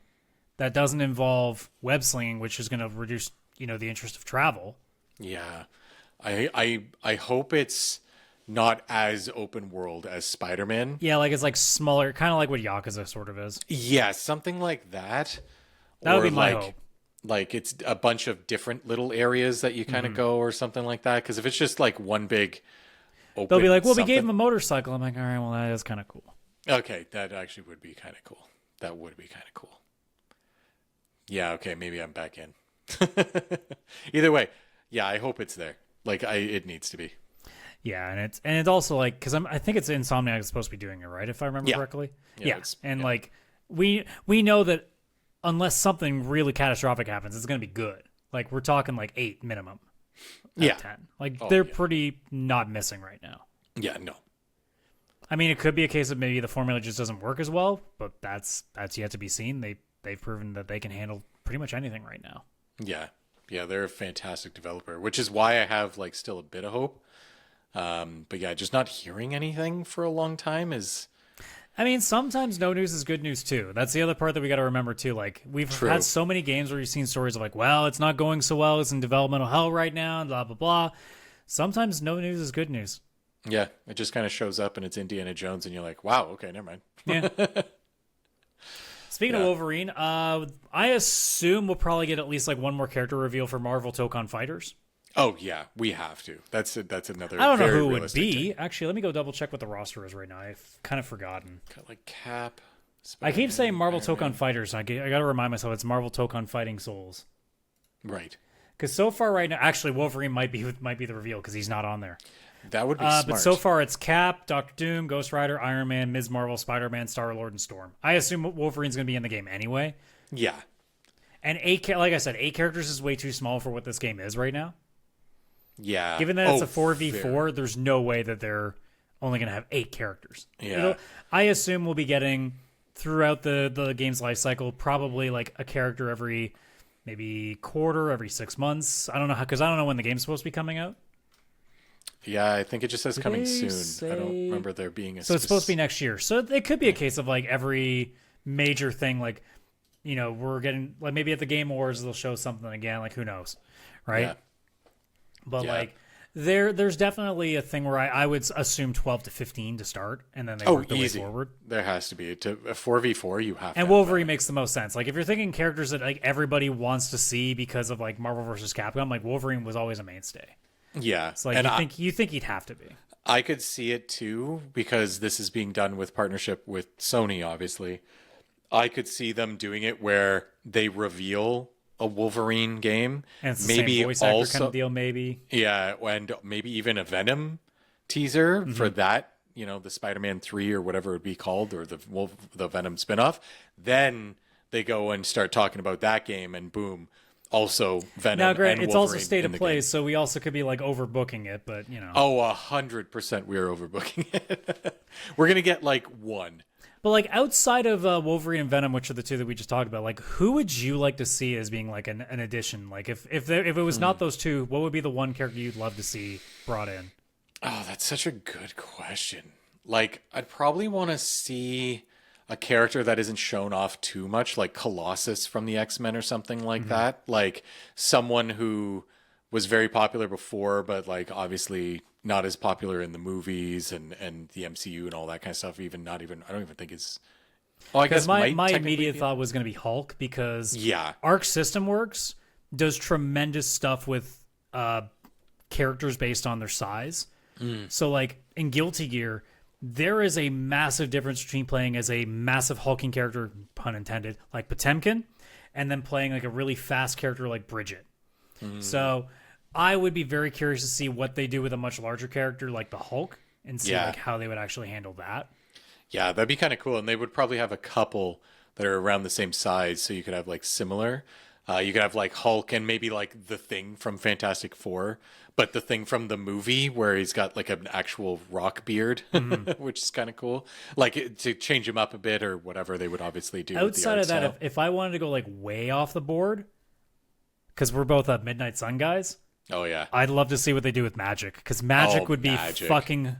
that doesn't involve web slinging, which is going to reduce the interest of travel. Yeah, I hope it's not as open world as Spider-Man. Yeah, like it's like smaller, kind of like what Yakuza sort of is. Yeah, something like that. That would be my hope. Like it's a bunch of different little areas that you kind of go or something like that. Because if it's just like one big open, they'll be like, well, we gave him a motorcycle. I'm like, all right, well, that is kind of cool. Okay, that actually would be kind of cool. That would be kind of cool. Yeah, okay, maybe I'm back in. Either way, I hope it's there. Like, it needs to be. Yeah, and it's also like, because I think it's Insomniac that's supposed to be doing it, right? If I remember correctly. Yeah, and like we know that unless something really catastrophic happens, it's going to be good. Like we're talking like 8 minimum. 10. Like they're pretty not missing right now. Yeah, no. I mean, it could be a case of maybe the formula just doesn't work as well, but that's yet to be seen. They've proven that they can handle pretty much anything right now. Yeah, they're a fantastic developer, which is why I have like still a bit of hope. But yeah, just not hearing anything for a long time is. I mean, sometimes no news is good news too. That's the other part that we got to remember too. Like we've had so many games where you've seen stories of like, well, it's not going so well. It's in developmental hell right now, and blah blah blah. Sometimes no news is good news. Yeah, it just kind of shows up and it's Indiana Jones, and you're like, wow, okay, never mind. Yeah. Speaking of Wolverine, I assume we'll probably get at least like one more character reveal for Marvel Tokon Fighters. Oh yeah, we have to. That's another. I don't know who it would be. Actually, let me go double check what the roster is right now. I've kind of forgotten. Got like Cap. I keep saying Marvel Tokon Fighters. I got to remind myself it's Marvel Tokon Fighting Souls. Right. Because so far right now, actually Wolverine might be the reveal because he's not on there. That would be smart. But so far it's Cap, Doctor Doom, Ghost Rider, Iron Man, Ms. Marvel, Spider-Man, Star-Lord, and Storm. I assume Wolverine's going to be in the game anyway. Yeah. And like I said, 8 characters is way too small for what this game is right now. Yeah. Given that it's a 4v4, there's no way that they're only going to have 8 characters. Yeah. I assume we'll be getting, throughout the game's life cycle, probably like a character every maybe quarter, every 6 months. I don't know because I don't know when the game's supposed to be coming out. Yeah, I think it just says Did coming they soon. I don't remember there being a So it's supposed to be next year. So it could be a case of like every major thing, like, you know, we're getting like maybe at the Game Awards they'll show something again, like who knows, right? Yeah. But Yeah. like there's definitely a thing where I would assume 12 to 15 to start, and then they work their way easy. forward. There has to be. To a 4v4, you have to. And Wolverine makes the most sense. Like if you're thinking characters that like everybody wants to see because of like Marvel versus Capcom, like Wolverine was always a mainstay. Yeah. So like and you think he'd have to be. I could see it too, because this is being done with partnership with Sony, obviously. I could see them doing it where they reveal a Wolverine game. And it's the maybe same voice actor also, kind of deal, maybe. Yeah, and maybe even a Venom teaser Mm-hmm. for that, you know, the Spider-Man 3 or whatever it would be called, or the Venom spinoff. Then they go and start talking about that game, and boom, also Venom. Now, Grant, and it's Wolverine also state in of the play, game. so we also could be like overbooking it, but you know. Oh, 100% we are overbooking it. We're gonna get like one. But like outside of Wolverine and Venom, which are the two that we just talked about, like who would you like to see as being like an addition? Like if it was not those two, what would be the one character you'd love to see brought in? Oh, that's such a good question. Like, I'd probably want to see a character that isn't shown off too much, like Colossus from the X-Men or something like that. Like someone who was very popular before, but like obviously not as popular in the movies and the MCU and all that kind of stuff. I don't even think it's. Oh, I guess My technically immediate be- thought was going to be Hulk, because Yeah. Arc System Works does tremendous stuff with characters based on their size. So like in Guilty Gear, there is a massive difference between playing as a massive hulking character, pun intended, like Potemkin, and then playing like a really fast character like Bridget. So I would be very curious to see what they do with a much larger character like the Hulk, and see Yeah. like how they would actually handle that. Yeah, that'd be kind of cool. And they would probably have a couple that are around the same size, so you could have like similar. You could have like Hulk and maybe like the Thing from Fantastic Four, but the Thing from the movie where he's got like an actual rock beard, which is kind of cool. Like to change him up a bit or whatever they would obviously do. with the Outside art of that, style. if I wanted to go like way off the board, because we're both Midnight Sun guys, Oh yeah, I'd love to see what they do with Magic, because Magic Oh, would be Magic. fucking.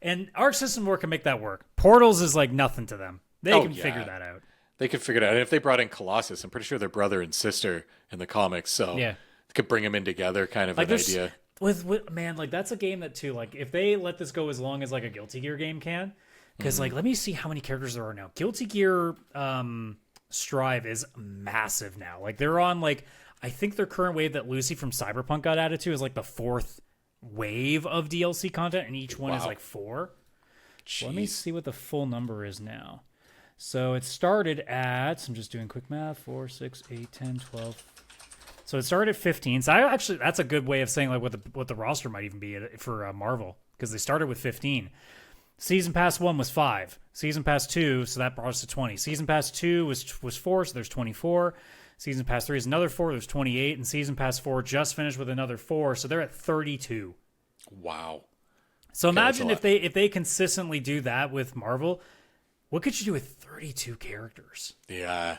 And Arc System Work can make that work. Portals is like nothing to them. They Oh, can yeah. figure that out. they could figure it out. And if they brought in Colossus, I'm pretty sure they're brother and sister in the comics, so Yeah. they could bring them in together, kind of Like an there's idea. with man, like that's a game that too. Like if they let this go as long as like a Guilty Gear game can, because like let me see how many characters there are now. Guilty Gear Strive is massive now. Like they're on like, I think their current wave that Lucy from Cyberpunk got added to is like the 4th wave of DLC content, and each one is Wow. like 4. Let me Jeez. see what the full number is now. So it started at, I'm just doing quick math, 4, 6, 8, 10, 12. So it started at 15. So I actually, that's a good way of saying like what the roster might even be for Marvel, because they started with 15. Season Pass 1 was 5. Season Pass 2, so that brought us to 20. Season Pass 2 was 4, so there's 24. Season Pass 3 is another 4, there's 28. And Season Pass 4 just finished with another 4, so they're at 32. Wow. So that's a imagine lot. if they consistently do that with Marvel, what could you do with 32 characters? Yeah,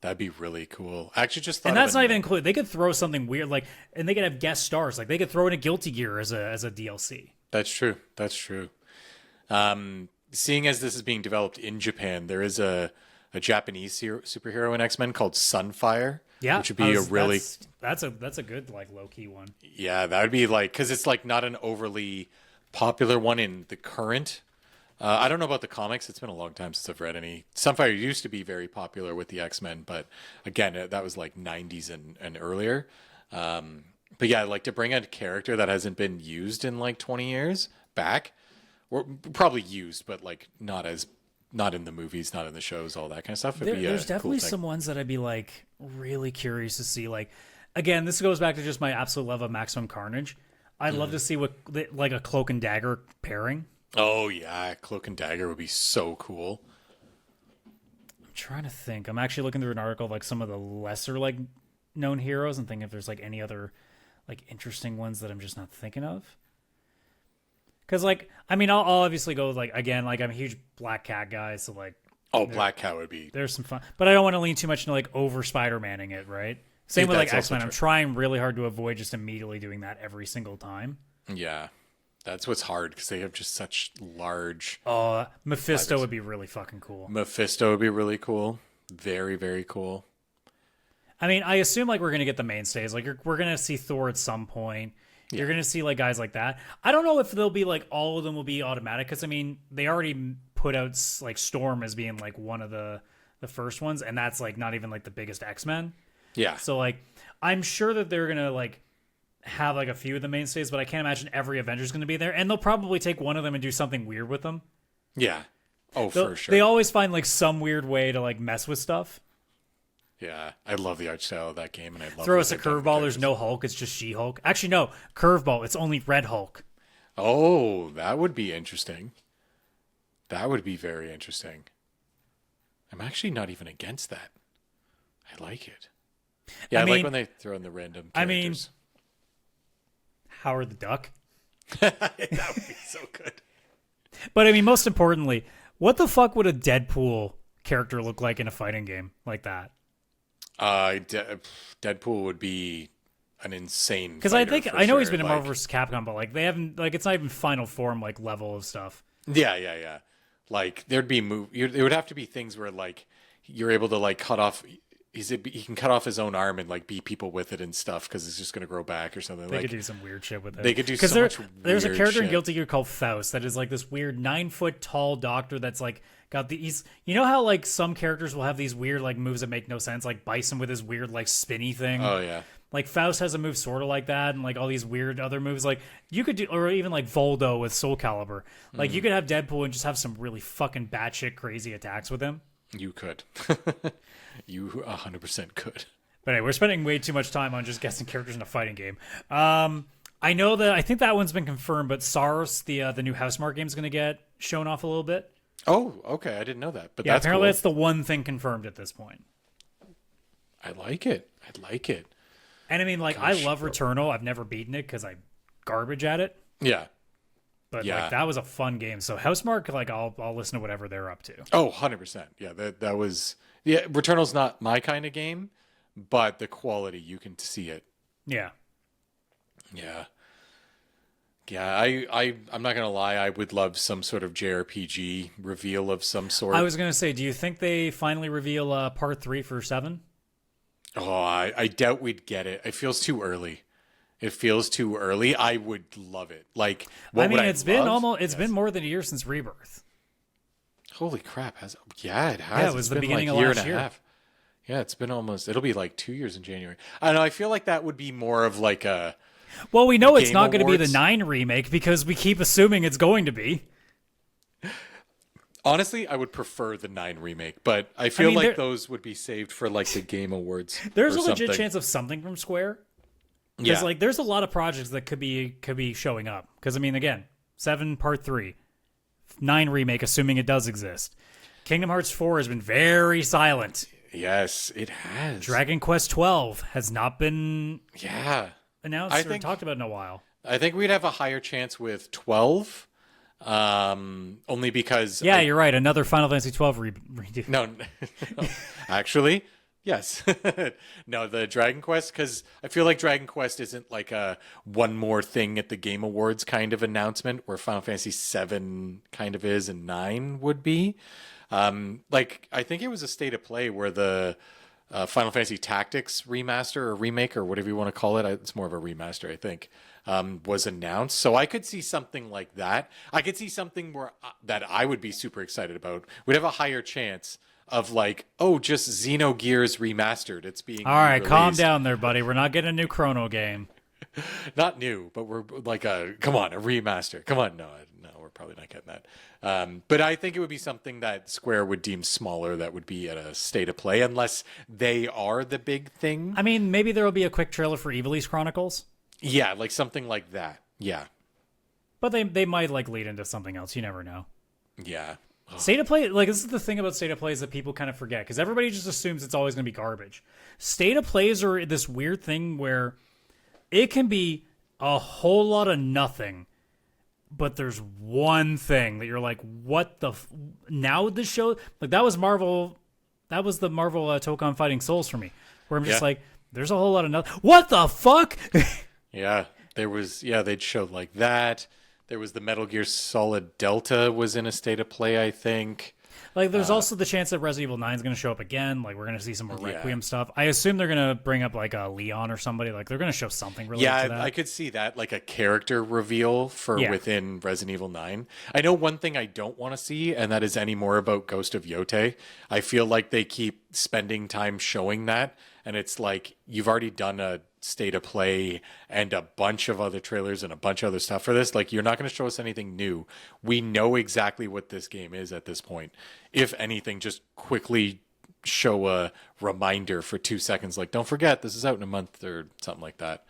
that'd be really cool. I actually just thought And of that's not even included. They could throw something weird, like, and they could have guest stars. Like they could throw in a Guilty Gear as a DLC. That's true. That's true. Seeing as this is being developed in Japan, there is a Japanese superhero in X-Men called Sunfire. Yeah, which would be a really that's a good like low key one. yeah. That would be like, because it's like not an overly popular one in the current. I don't know about the comics. It's been a long time since I've read any. Sunfire used to be very popular with the X-Men, but again, that was like 90s and earlier. But yeah, like to bring a character that hasn't been used in like 20 years back, or probably used, but like not in the movies, not in the shows, all that kind of stuff. There's cool definitely thing. some ones that I'd be like really curious to see. Like, again, this goes back to just my absolute love of Maximum Carnage. I'd love to see what like a Cloak and Dagger pairing. Oh yeah, Cloak and Dagger would be so cool. I'm trying to think. I'm actually looking through an article of like some of the lesser like known heroes and thinking if there's like any other like interesting ones that I'm just not thinking of. Because like, I mean, I'll obviously go with, like, again, like I'm a huge Black Cat guy, so like Oh, Black Cat would be. there's some fun, but I don't want to lean too much into like over Spider-Manning it, right? Same Yeah, with like that's also X-Men. I'm true. trying really hard to avoid just immediately doing that every single time. Yeah. That's what's hard because they have just such large. Mephisto fighters. would be really fucking cool. Mephisto would be really cool. Very, very cool. I mean, I assume like we're gonna get the mainstays. Like we're gonna see Thor at some point. Yeah. You're gonna see like guys like that. I don't know if they'll be like all of them will be automatic because I mean they already put out like Storm as being like one of the first ones, and that's like not even like the biggest X-Men. Yeah. So like I'm sure that they're gonna like have like a few of the mainstays, but I can't imagine every Avenger's gonna be there, and they'll probably take one of them and do something weird with them. Yeah. Oh, for sure. They always find like some weird way to like mess with stuff. Yeah, I love the art style of that game, and I love. Throw us a curveball. There's no Hulk. It's just She-Hulk. Actually, no curveball. It's only Red Hulk. Oh, that would be interesting. That would be very interesting. I'm actually not even against that. I like it. Yeah, I like when they throw in the random characters. Howard the Duck. That would be so good. But I mean, most importantly, what the fuck would a Deadpool character look like in a fighting game like that? Deadpool would be an insane. Because I know he's been in Marvel vs. Capcom, but like they haven't like it's not even Final Form like level of stuff. Yeah. Like there'd be there would have to be things where like you're able to like cut off. He can cut off his own arm and like beat people with it and stuff because it's just going to grow back or something. They could do some weird shit with it. They could do so much weird There's a character shit. in Guilty Gear called Faust that is like this weird 9-foot tall doctor that's like got these. You know how like some characters will have these weird like moves that make no sense, like Bison with his weird like spinny thing. Oh yeah. Like Faust has a move sort of like that, and like all these weird other moves. Like you could do, or even like Voldo with Soul Calibur. Like you could have Deadpool and just have some really fucking batshit crazy attacks with him. You could. You 100% could. But anyway, we're spending way too much time on just guessing characters in a fighting game. I know that I think that one's been confirmed, but SARS, the new Housemarque game, is going to get shown off a little bit. Oh, okay. I didn't know that. But yeah, that's apparently cool. that's the one thing confirmed at this point. I like it. And I mean, like, I love Returnal. I've never beaten it because I'm garbage at it. Yeah. But like that was a fun game. So Housemarque, like I'll listen to whatever they're up to. Oh, 100%. Yeah, that was Returnal's not my kind of game, but the quality you can see it. Yeah. Yeah. Yeah, I'm not gonna lie, I would love some sort of JRPG reveal of some sort. I was gonna say, do you think they finally reveal part 3 for 7? Oh, I doubt we'd get it. It feels too early. I would love it. Like, what would I it's been more than a year since Rebirth. Holy crap! It has. Yeah, it was the beginning of last year. Half. Yeah, it's been it'll be like 2 years in January. I don't know. I feel like that would be more of like a. Well, we know it's not going to be the 9 remake because we keep assuming it's going to be. Honestly, I would prefer the 9 remake, but I feel like those would be saved for like the Game Awards. There's a legit chance of something from Square. Because Yeah. like there's a lot of projects that could be showing up. Because I mean, again, 7 Part 3, 9 remake, assuming it does exist. Kingdom Hearts 4 has been very silent. Yes, it has. Dragon Quest 12 has not been announced or talked about in a while. I think we'd have a higher chance with 12, only because. Yeah, you're right. Another Final Fantasy 12 redo. No, actually. Yes. No, the Dragon Quest, because I feel like Dragon Quest isn't like a one more thing at the Game Awards kind of announcement where Final Fantasy 7 kind of is and 9 would be. Like, I think it was a state of play where the Final Fantasy Tactics remaster or remake or whatever you want to call it, it's more of a remaster, I think, was announced. So I could see something like that. I could see something that I would be super excited about. We'd have a higher chance of like, oh, just Xenogears remastered. It's being all right. released. Calm down there, buddy. We're not getting a new Chrono game. Not new, but we're like a remaster. Come on, no, we're probably not getting that. But I think it would be something that Square would deem smaller. That would be at a state of play, unless they are the big thing. I mean, maybe there will be a quick trailer for Evil East Chronicles. Yeah, like something like that. Yeah, but they might like lead into something else. You never know. Yeah. State of play, like this is the thing about state of plays that people kind of forget because everybody just assumes it's always going to be garbage. State of plays are this weird thing where it can be a whole lot of nothing, but there's one thing that you're like, what the now the show, like that was the Marvel Tokon Fighting Souls for me, where I'm just like, there's a whole lot of nothing. What the fuck? Yeah. There was, yeah, they'd showed like that. There was the Metal Gear Solid Delta was in a state of play, I think. Like, there's also the chance that Resident Evil 9 is going to show up again. Like, we're going to see some more Requiem stuff. I assume they're going to bring up, like, a Leon or somebody. Like, they're going to show something related to that. I could see that, like a character reveal for within Resident Evil 9. I know one thing I don't want to see, and that is any more about Ghost of Yotei. I feel like they keep spending time showing that, and it's like, you've already done a state of play and a bunch of other trailers and a bunch of other stuff for this. Like, you're not going to show us anything new. We know exactly what this game is at this point. If anything, just quickly show a reminder for 2 seconds, like, don't forget this is out in a month or something like that.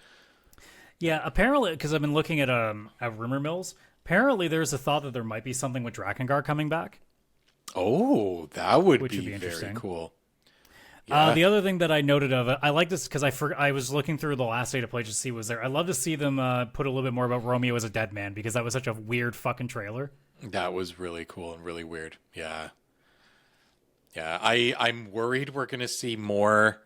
Yeah, apparently, because I've been looking at rumor mills, apparently there's a thought that there might be something with Drakengard coming back. Oh, that would be very interesting. cool. Yeah. The other thing that I noted of it, I like this because I was looking through the last state of play to see was there. I love to see them put a little bit more about Romeo as a dead man, because that was such a weird fucking trailer. That was really cool and really weird. Yeah. Yeah, I'm worried we're going to see more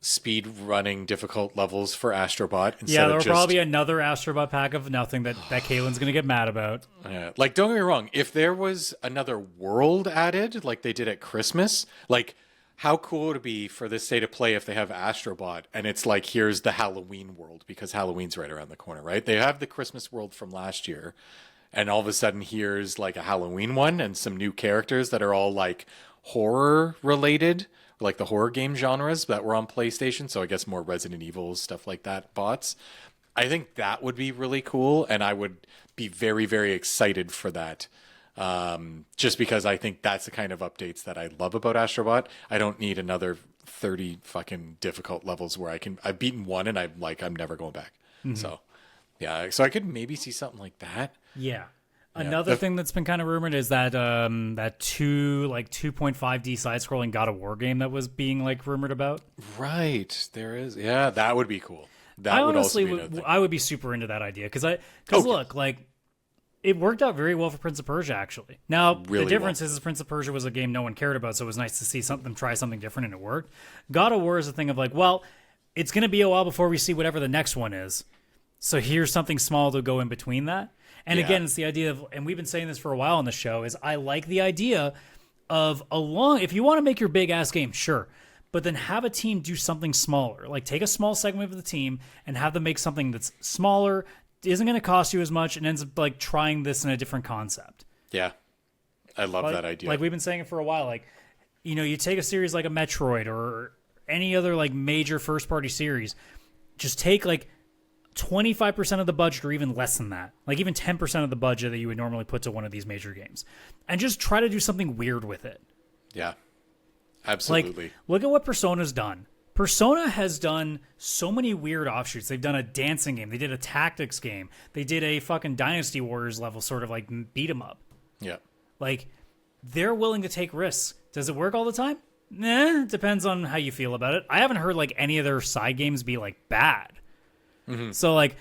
speed running difficult levels for Astrobot. Yeah, there'll probably be another Astrobot pack of nothing that Kaylan's going to get mad about. Yeah. Like, don't get me wrong. If there was another world added, like they did at Christmas, like, how cool would it be for this state of play if they have Astrobot and it's like, here's the Halloween world, because Halloween's right around the corner, right? They have the Christmas world from last year, and all of a sudden here's like a Halloween one and some new characters that are all like horror related, like the horror game genres that were on PlayStation. So I guess more Resident Evil, stuff like that, bots. I think that would be really cool, and I would be very, very excited for that. Just because I think that's the kind of updates that I love about Astrobot. I don't need another 30 fucking difficult levels where I've beaten one and I'm never going back. Mm-hmm. So yeah, so I could maybe see something like that. Yeah. Another thing that's been kind of rumored is that that 2.5D side scrolling God of War game that was being like rumored about. Right. There is. Yeah, that would be cool. That I would honestly also be another thing. I would be super into that idea because look, like, it worked out very well for Prince of Persia, actually. Now, really the difference is Prince of Persia was a game no one cared about, so it was nice to see them try something different, and it worked. God of War is a thing of like, well, it's going to be a while before we see whatever the next one is, so here's something small to go in between that. And again, it's the idea of, and we've been saying this for a while on the show, is I like the idea of if you want to make your big-ass game, sure, but then have a team do something smaller. Like, take a small segment of the team and have them make something that's smaller, isn't going to cost you as much, and ends up like trying this in a different concept. Yeah, I love that idea. Like, we've been saying it for a while. Like, you take a series like a Metroid or any other like major first party series, just take like 25% of the budget or even less than that, like even 10% of the budget that you would normally put to one of these major games, and just try to do something weird with it. Yeah, absolutely. Like, look at what Persona's done. Persona has done so many weird offshoots. They've done a dancing game. They did a tactics game. They did a fucking Dynasty Warriors level sort of like beat 'em up. Yeah. Like, they're willing to take risks. Does it work all the time? Nah, it depends on how you feel about it. I haven't heard like any of their side games be like bad. Mm-hmm. So like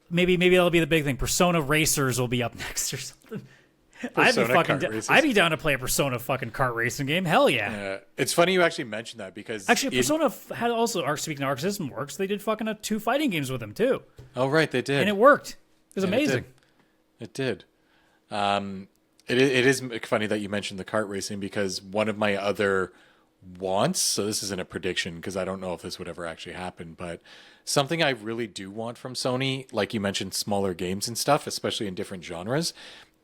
maybe that'll be the big thing. Persona Racers will be up next or something. I'd be down to play a Persona fucking kart racing game. Hell yeah. It's funny you actually mentioned that, because actually Persona had also, speaking of Arc System Works, they did fucking 2 fighting games with them too. Oh right, they did, and it worked. It was amazing. It did. It is funny that you mentioned the kart racing, because one of my other wants, so this isn't a prediction because I don't know if this would ever actually happen, but something I really do want from Sony, like you mentioned, smaller games and stuff, especially in different genres.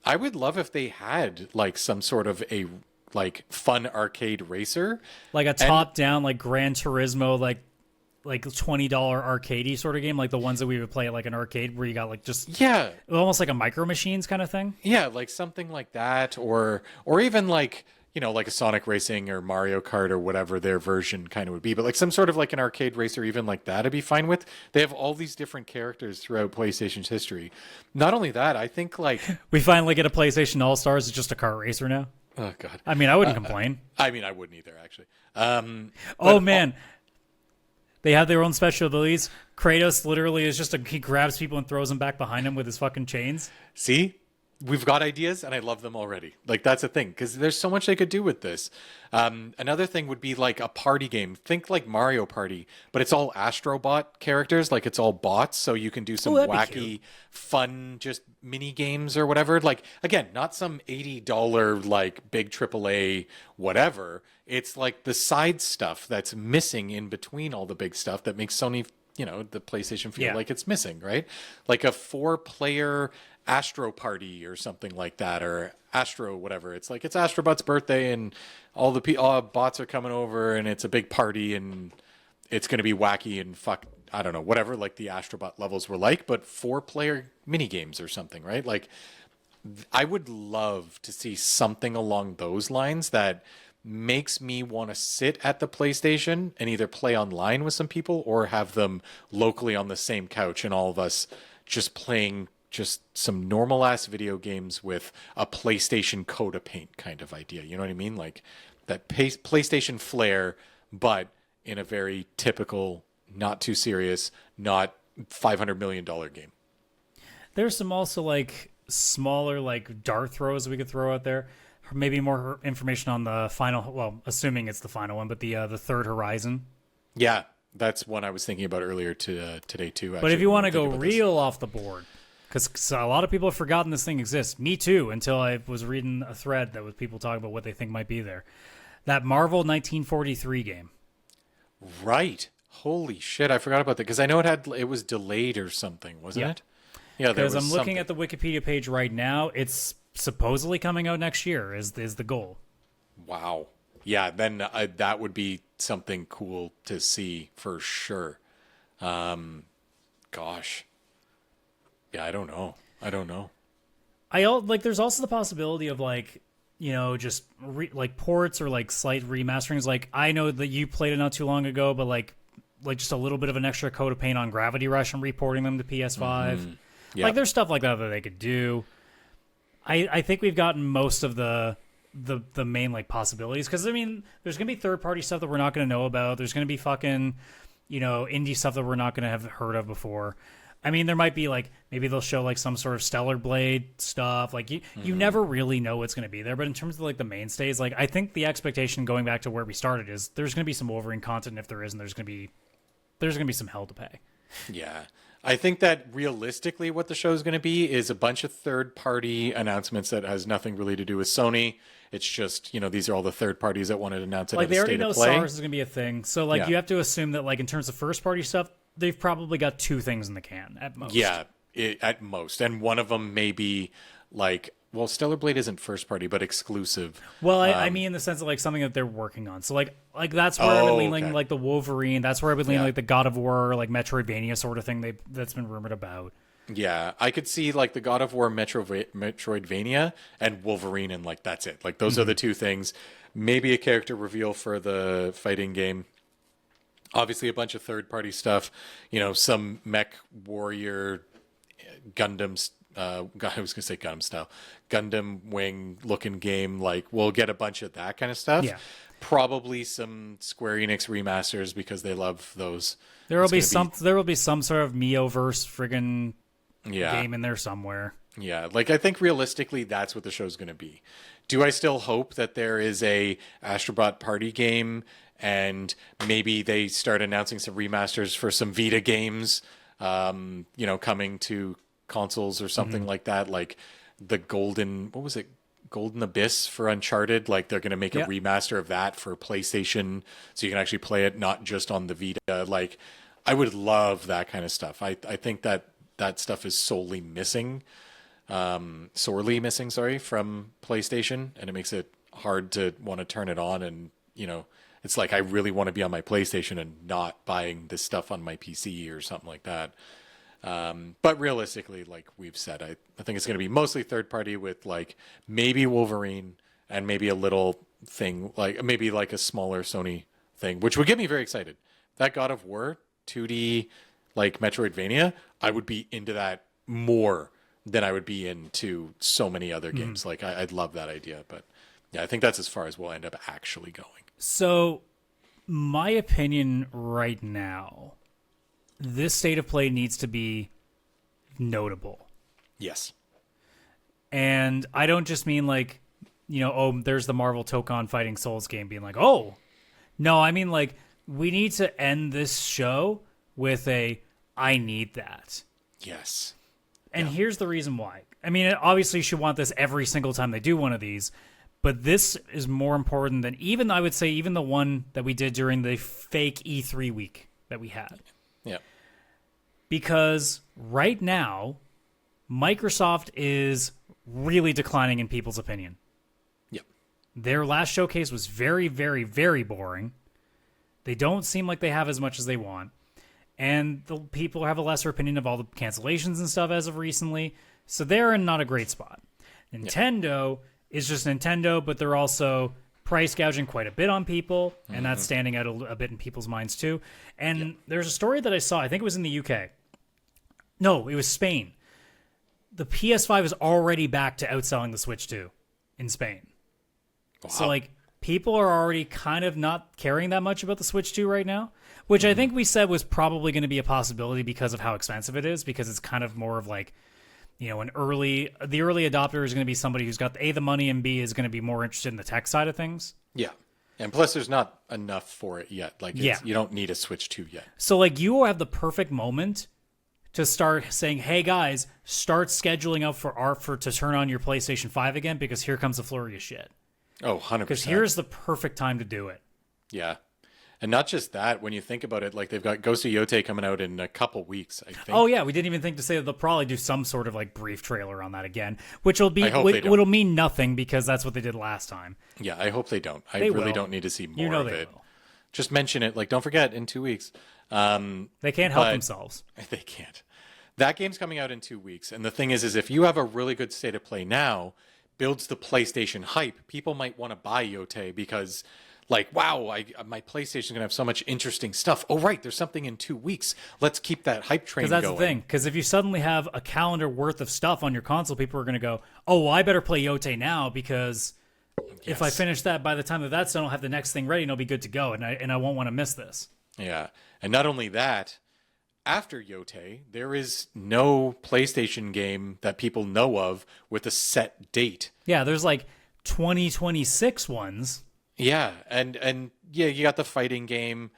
I would love if they had like some sort of a like fun arcade racer, like a top-down like Gran Turismo, like $20 arcadey sort of game, like the ones that we would play at like an arcade where you got like just almost like a Micro Machines kind of thing. Yeah, like something like that, or even like, like a Sonic Racing or Mario Kart or whatever their version kind of would be, but like some sort of like an arcade racer, even like that, I'd be fine with. They have all these different characters throughout PlayStation's history. Not only that, I think like we finally get a PlayStation All-Stars. It's just a kart racer now. Oh god. I mean, I wouldn't complain. I mean, I wouldn't either, actually. Oh man. They have their own special abilities. Kratos literally is he grabs people and throws them back behind him with his fucking chains. See? we've got ideas and I love them already. Like that's a thing because there's so much they could do with this. Another thing would be like a party game. Think like Mario Party, but it's all Astrobot characters. Like it's all bots, so you can do some wacky, fun, just mini games or whatever. Like again, not some $80 like big AAA whatever. It's like the side stuff that's missing in between all the big stuff that makes Sony, the PlayStation feel like it's missing, right? Like a 4-player Astro Party or something like that, or Astro whatever. It's like it's Astrobot's birthday and all bots are coming over and it's a big party and it's going to be wacky and I don't know, whatever like the Astrobot levels were like, but 4-player mini games or something, right? Like I would love to see something along those lines that makes me want to sit at the PlayStation and either play online with some people or have them locally on the same couch and all of us just playing just some normal ass video games with a PlayStation coat of paint kind of idea. You know what I mean? Like that PlayStation flair, but in a very typical, not too serious, not $500 million game. There's some also like smaller like dart throws we could throw out there. Maybe more information on the final, well, assuming it's the final one, but the third Horizon. Yeah, that's one I was thinking about earlier today too. But if you want to go real off the board, because a lot of people have forgotten this thing exists. Me too, until I was reading a thread that was people talking about what they think might be there. That Marvel 1943 game. Right. Holy shit, I forgot about that because I know it was delayed or something, wasn't it? Yeah, because I'm looking at the Wikipedia page right now. It's supposedly coming out next year is the goal. Wow. Yeah, then that would be something cool to see for sure. Gosh. Yeah, I don't know. There's also the possibility of like, just like ports or like slight remasterings. Like I know that you played it not too long ago, but like just a little bit of an extra coat of paint on Gravity Rush and reporting them to PS5. Mm-hmm. Yep. Like there's stuff like that they could do. I think we've gotten most of the main like possibilities because I mean there's gonna be third party stuff that we're not gonna know about. There's gonna be fucking indie stuff that we're not gonna have heard of before. I mean there might be like maybe they'll show like some sort of Stellar Blade stuff. Like you never really know what's gonna be there. But in terms of like the mainstays, like I think the expectation going back to where we started is there's gonna be some Wolverine content. And if there isn't, there's gonna be some hell to pay. Yeah. I think that realistically what the show is going to be is a bunch of third-party announcements that has nothing really to do with Sony. It's just, these are all the third parties that wanted to announce it like at a state of play. Like they already know SARS is going to be a thing. So like you have to assume that like in terms of first-party stuff, they've probably got 2 things in the can at most. Yeah, at most. And one of them may be like, well, Stellar Blade isn't first party, but exclusive. Well, I mean in the sense of like something that they're working on. So like that's where I would lean like the Wolverine. That's where I would lean like the God of War, like Metroidvania sort of thing that's been rumored about. Yeah, I could see like the God of War Metroidvania and Wolverine, and like that's it. Like those are the 2 things. Maybe a character reveal for the fighting game. Obviously, a bunch of third-party stuff. Some mech warrior Gundams. I was gonna say Gundam style, Gundam wing looking game. Like we'll get a bunch of that kind of stuff. Yeah. Probably some Square Enix remasters because they love those. There will be some sort of Miiverse friggin' game in there somewhere. Yeah, like I think realistically that's what the show's going to be. Do I still hope that there is a Astrobot party game and maybe they start announcing some remasters for some Vita games, coming to consoles or something like that, like the Golden Abyss for Uncharted. Like they're going to make a remaster of that for PlayStation so you can actually play it not just on the Vita. Like I would love that kind of stuff. I think that stuff is sorely missing from PlayStation, and it makes it hard to want to turn it on. And it's like I really want to be on my PlayStation and not buying this stuff on my PC or something like that. But realistically, like we've said, I think it's going to be mostly third party with like maybe Wolverine and maybe a little thing, like maybe like a smaller Sony thing, which would get me very excited. That God of War 2D like Metroidvania, I would be into that more than I would be into so many other games. Like I'd love that idea, but yeah, I think that's as far as we'll end up actually going. So my opinion right now, this state of play needs to be notable. Yes. And I don't just mean like, oh, there's the Marvel Tokon Fighting Souls game being like, oh. No, I mean like, we need to end this show with I need that. Yes. And here's the reason why. I mean, obviously you should want this every single time they do one of these, but this is more important than even, I would say, even the one that we did during the fake E3 week that we had. Yeah. Because right now, Microsoft is really declining in people's opinion. Yep. Their last showcase was very, very, very boring. They don't seem like they have as much as they want. And the people have a lesser opinion of all the cancellations and stuff as of recently. So they're in not a great spot. Nintendo is just Nintendo, but they're also price gouging quite a bit on people. And that's standing out a bit in people's minds too. And there's a story that I saw, I think it was in the UK. No, it was Spain. The PS5 is already back to outselling the Switch 2 in Spain. Wow. So like people are already kind of not caring that much about the Switch 2 right now, which I think we said was probably going to be a possibility because of how expensive it is, because it's kind of more of like, the early adopter is going to be somebody who's got the money, and B is going to be more interested in the tech side of things. Yeah. And plus there's not enough for it yet. Like you don't need a Switch 2 yet. So like you will have the perfect moment to start saying, hey guys, start scheduling out to turn on your PlayStation 5 again, because here comes a flurry of shit. Oh, 100%. Because here's the perfect time to do it. Yeah. And not just that, when you think about it, like they've got Ghost of Yotei coming out in a couple weeks, I think. Oh yeah, we didn't even think to say that they'll probably do some sort of like brief trailer on that again, which will be it'll mean nothing because that's what they did last time. Yeah, I hope they don't. I really don't need to see more of it. Will. Just mention it, like don't forget in 2 weeks. They can't help themselves. They can't. That game's coming out in 2 weeks, and the thing is if you have a really good state of play now, builds the PlayStation hype, people might want to buy Yotei because, like, wow, my PlayStation's going to have so much interesting stuff. Oh, right, there's something in 2 weeks. Let's keep that hype train going. Because that's the thing. Because if you suddenly have a calendar worth of stuff on your console, people are going to go, oh, well, I better play Yotei now because if I finish that by the time that's done, I'll have the next thing ready and I'll be good to go, and I won't want to miss this. Yeah, and not only that, after Yotei, there is no PlayStation game that people know of with a set date. Yeah, there's like 2026 ones. Yeah, and yeah, you got the fighting game,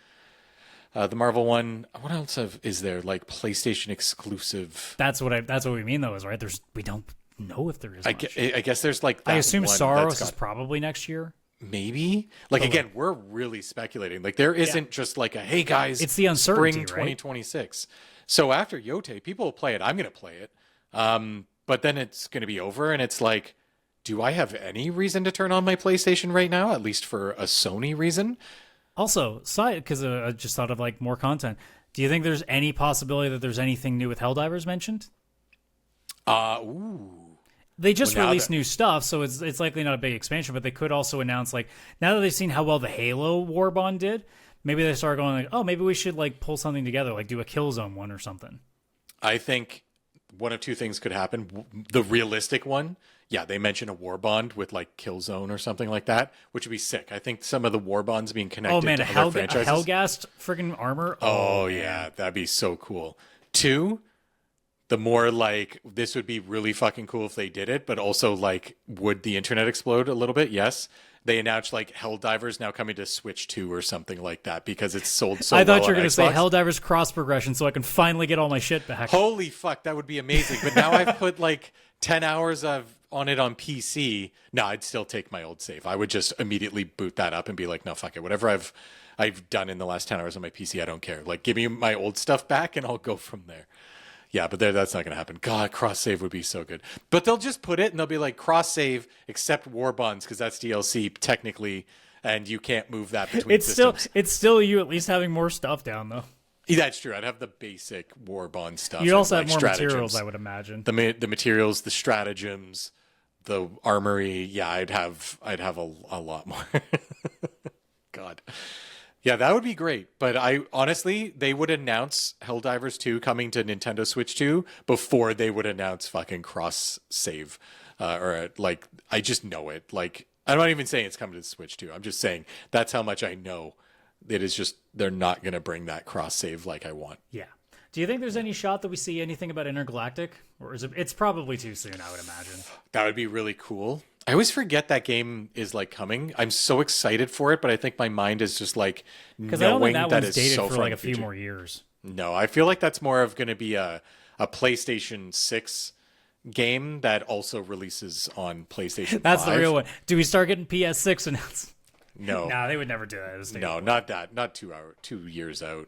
the Marvel one. What else is there? Like PlayStation exclusive? That's what we mean though, is right. We don't know if there is. I guess there's like that. I assume one Soros is probably next year. Maybe. Like again, we're really speculating. Like there isn't just like a hey guys, it's the uncertainty, spring 2026. Right? So after Yotei, people will play it. I'm gonna play it. But then it's gonna be over, and it's like, do I have any reason to turn on my PlayStation right now? At least for a Sony reason. Also, because I just thought of like more content. Do you think there's any possibility that there's anything new with Helldivers mentioned? Ooh. They just released new stuff, so it's likely not a big expansion, but they could also announce, like, now that they've seen how well the Halo Warbond did, maybe they start going like, oh, maybe we should like pull something together, like do a Killzone one or something. I think one of two things could happen. The realistic one, yeah, they mention a Warbond with like Killzone or something like that, which would be sick. I think some of the Warbonds being connected to other franchises. A Hellgast friggin' armor? Oh yeah, that'd be so cool. Two, the more like this would be really fucking cool if they did it, but also like would the internet explode a little bit? Yes. They announced like Helldivers now coming to Switch 2 or something like that because it's sold so well. I thought you were going to say Helldivers cross progression so I can finally get all my shit back. Holy fuck, that would be amazing. But now I've put like 10 hours on it on PC. No, I'd still take my old save. I would just immediately boot that up and be like, no, fuck it. Whatever I've done in the last 10 hours on my PC, I don't care. Like give me my old stuff back and I'll go from there. Yeah, but that's not going to happen. God, cross-save would be so good. But they'll just put it, and they'll be like, cross-save, except Warbonds, because that's DLC, technically, and you can't move that between systems. It's still you at least having more stuff down, though. Yeah, that's true. I'd have the basic Warbond stuff. You'd also have more materials, I would imagine. The materials, the stratagems, the armory. Yeah, I'd have a lot more. God. Yeah, that would be great. But honestly, they would announce Helldivers 2 coming to Nintendo Switch 2 before they would announce fucking cross save. Or like, I just know it. Like, I'm not even saying it's coming to the Switch 2. I'm just saying that's how much I know. It is just, they're not going to bring that cross save like I want. Yeah. Do you think there's any shot that we see anything about Intergalactic, or is it? It's probably too soon, I would imagine. That would be really cool. I always forget that game is like coming. I'm so excited for it, but I think my mind is just like Because I don't knowing think that that one's is dated so for far like in a the few future. more years. No, I feel like that's more of going to be a PlayStation 6 game that also releases on PlayStation That's 5. the real one. Do we start getting PS6 announced? No. No, they would never do that. No, not that. Not 2 years out.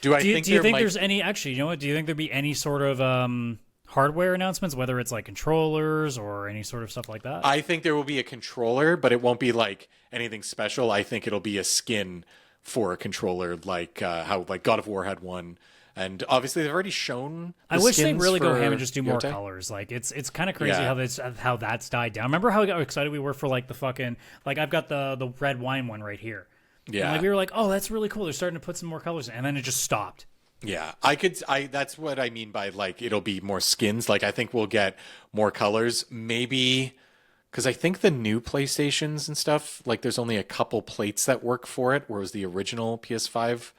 Do I Do you think think might... there's any? Actually, you know what? Do you think there'd be any sort of hardware announcements, whether it's like controllers or any sort of stuff like that? I think there will be a controller, but it won't be like anything special. I think it'll be a skin for a controller, like how like God of War had one. And obviously, they've already shown. I wish they'd really go for ham and just do more Yotei. colors. Like it's kind of crazy Yeah. how that's died down. Remember how excited we were for like the fucking like I've got the red wine one right here. Yeah, And like we were like, oh, that's really cool. They're starting to put some more colors in, and then it just stopped. yeah. That's what I mean by like it'll be more skins. Like I think we'll get more colors, maybe. Because I think the new PlayStations and stuff, like there's only a couple plates that work for it, whereas the original PS5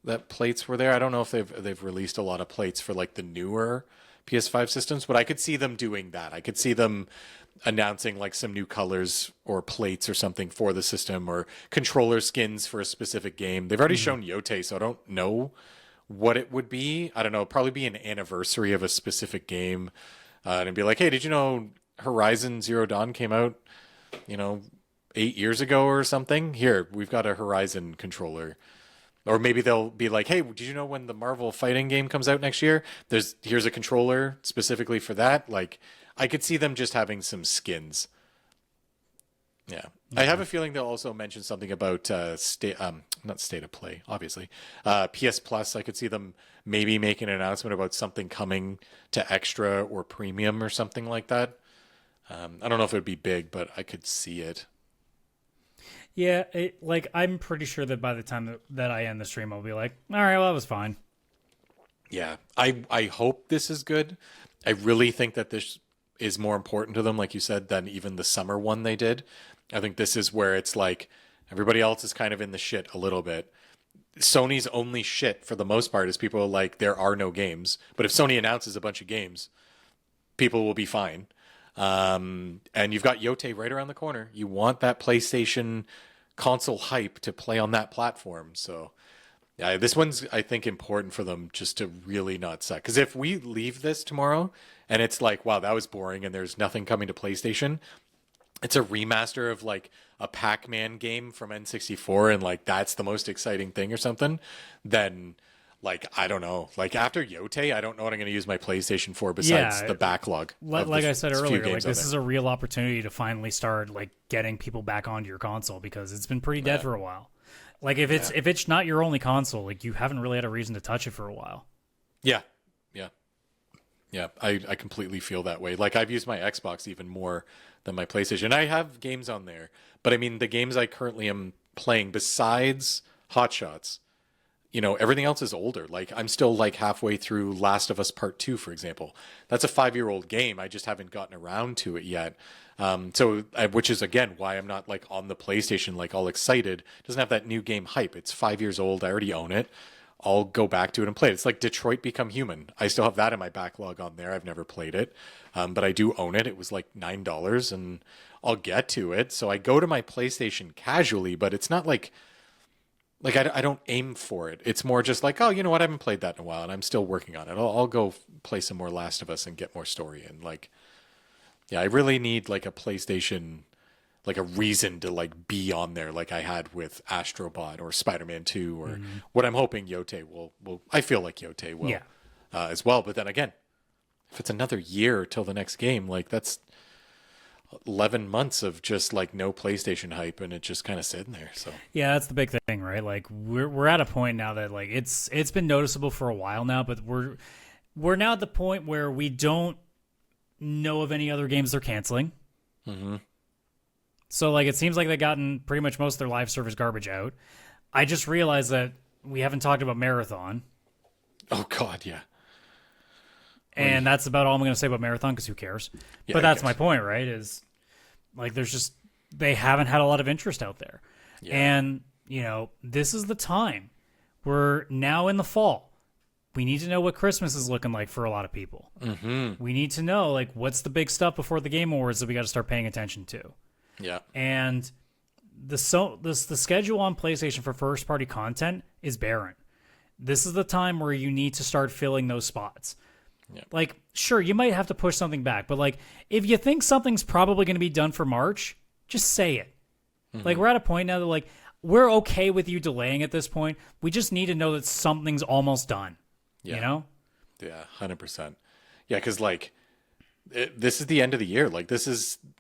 that plates were there. I don't know if they've released a lot of plates for like the newer PS5 systems, but I could see them doing that. I could see them announcing like some new colors or plates or something for the system or controller skins for a specific game. They've already shown Yotei, so I don't know what it would be. I don't know, probably be an anniversary of a specific game. And it'd be like, hey, did you know Horizon Zero Dawn came out, 8 years ago or something? Here, we've got a Horizon controller. Or maybe they'll be like, hey, did you know when the Marvel fighting game comes out next year? Here's a controller specifically for that. Like, I could see them just having some skins. Yeah. Mm-hmm. I have a feeling they'll also mention something about not state of play, obviously. PS Plus. I could see them maybe making an announcement about something coming to extra or premium or something like that. I don't know if it would be big, but I could see it. Yeah, I'm pretty sure that by the time that I end the stream, I'll be like, all right, well, that was fine. Yeah, I hope this is good. I really think that this is more important to them, like you said, than even the summer one they did. I think this is where it's like everybody else is kind of in the shit a little bit. Sony's only shit for the most part is people are like, there are no games. But if Sony announces a bunch of games, people will be fine. And you've got Yotei right around the corner. You want that PlayStation console hype to play on that platform. So yeah, this one's, I think, important for them just to really not suck. Because if we leave this tomorrow and it's like, wow, that was boring and there's nothing coming to PlayStation, it's a remaster of like a Pac-Man game from N64 and like that's the most exciting thing or something, then like, I don't know. Like after Yotei, I don't know what I'm going to use my PlayStation for besides the backlog. Like I said earlier, like this is a real opportunity to finally start like getting people back onto your console because it's been pretty dead for a while. Like if it's not your only console, like you haven't really had a reason to touch it for a while. Yeah. I completely feel that way. Like I've used my Xbox even more than my PlayStation. I have games on there, but I mean the games I currently am playing besides Hot Shots, everything else is older. Like I'm still like halfway through Last of Us Part 2, for example. That's a 5-year-old game. I just haven't gotten around to it yet. Which is again why I'm not like on the PlayStation like all excited. It doesn't have that new game hype. It's 5 years old. I already own it. I'll go back to it and play it. It's like Detroit Become Human. I still have that in my backlog on there. I've never played it, but I do own it. It was like $9, and I'll get to it. So I go to my PlayStation casually, but it's not like I don't aim for it. It's more just like, oh, you know what? I haven't played that in a while, and I'm still working on it. I'll go play some more Last of Us and get more story in. Like, yeah, I really need like a PlayStation, like a reason to like be on there, like I had with Astrobot or Spider-Man 2, or what I'm hoping Yotei will. I feel like Yotei will as well. But then again, if it's another year till the next game, like that's 11 months of just like no PlayStation hype and it just kind of sitting there. So yeah, that's the big thing, right? Like we're at a point now that like it's been noticeable for a while now, but we're now at the point where we don't know of any other games they're canceling. Mm-hmm. So like it seems like they've gotten pretty much most of their live service garbage out. I just realized that we haven't talked about Marathon. Oh God, yeah. And that's about all I'm going to say about Marathon because who cares? Yeah, but that's my point, right? Is like they haven't had a lot of interest out there. Yeah. And, this is the time. We're now in the fall. we need to know what Christmas is looking like for a lot of people. Mm-hmm. We need to know, like, what's the big stuff before the Game Awards that we got to start paying attention to. Yeah. And the schedule on PlayStation for first-party content is barren. This is the time where you need to start filling those spots. Yeah. Like, sure, you might have to push something back, but, like, if you think something's probably going to be done for March, just say it. Mm-hmm. Like, we're at a point now that, like, we're okay with you delaying at this point. We just need to know that something's almost done. Yeah. You know? Yeah, 100%. Yeah, because, like, this is the end of the year. Like,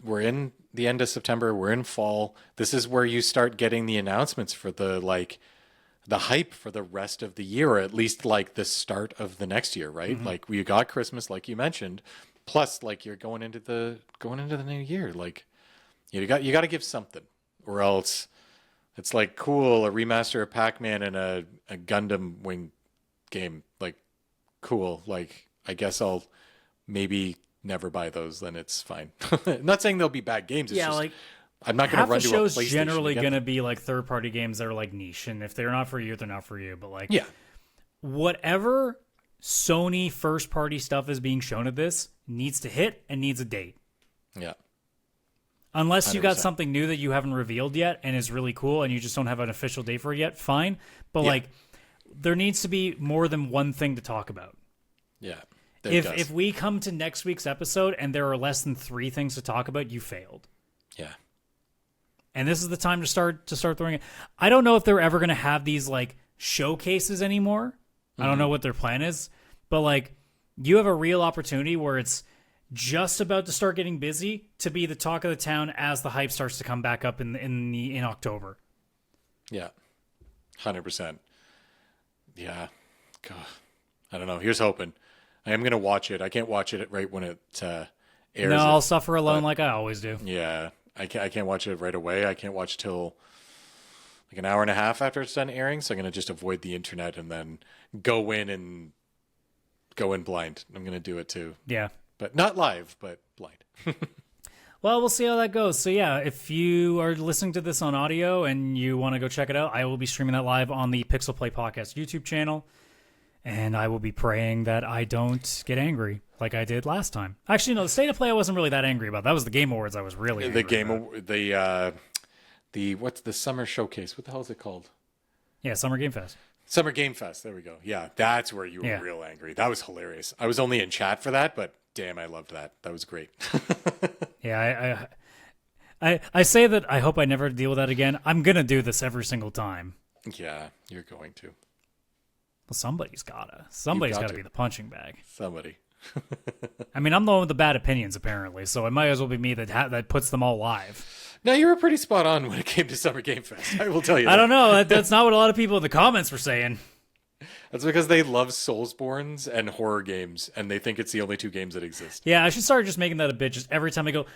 we're in the end of September. We're in fall. This is where you start getting the announcements for the hype for the rest of the year, or at least, like, the start of the next year, right? Mm-hmm. Like, we got Christmas, like you mentioned. Plus, like, you're going into the new year. Like, you got to give something, or else it's like, cool, a remaster of Pac-Man and a Gundam Wing game. Like, cool. Like, I guess I'll maybe never buy those. Then it's fine. I'm not saying they'll be bad games. It's just, like, I'm not going to run to a PlayStation. Half the show's generally going to be like third-party games that are like niche, and if they're not for you, they're not for you. But like, yeah, whatever Sony first-party stuff is being shown at this needs to hit and needs a date. Yeah. Unless 100%. you got something new that you haven't revealed yet and is really cool, and you just don't have an official date for it yet, fine. But like, there needs to be more than one thing to talk about. Yeah. If we come to next week's episode and there are less than 3 things to talk about, you failed. Yeah. And this is the time to start throwing it. I don't know if they're ever going to have these like showcases anymore. Mm-hmm. I don't know what their plan is, but like, you have a real opportunity where it's just about to start getting busy to be the talk of the town as the hype starts to come back up in October. Yeah. 100%. Yeah. God. I don't know. Here's hoping. I am going to watch it. I can't watch it right when it airs. No, I'll suffer alone like I always do. Yeah. I can't watch it right away. I can't watch till like an hour and a half after it's done airing. So I'm going to just avoid the internet and then go in blind. I'm going to do it too. Yeah. But not live, but blind. Well, we'll see how that goes. So yeah, if you are listening to this on audio and you want to go check it out, I will be streaming that live on the PixelPlay Podcast YouTube channel. And I will be praying that I don't get angry like I did last time. Actually, no, the State of Play I wasn't really that angry about. That was the Game Awards I was really angry about. What's the summer showcase? What the hell is it called? Yeah, Summer Game Fest. Summer Game Fest. There we go. Yeah, that's where you were real angry. That was hilarious. I was only in chat for that, but damn, I loved that. That was great. Yeah, I say that I hope I never deal with that again. I'm going to do this every single time. Yeah, you're going to. Well, somebody's got to be the punching bag. Somebody. I mean, I'm the one with the bad opinions, apparently, so it might as well be me that puts them all live. No, you were pretty spot on when it came to Summer Game Fest. I will tell you that. I don't know. That's not what a lot of people in the comments were saying. That's because they love Soulsborns and horror games, and they think it's the only 2 games that exist. Yeah, I should start just making that a bit. Just every time I go,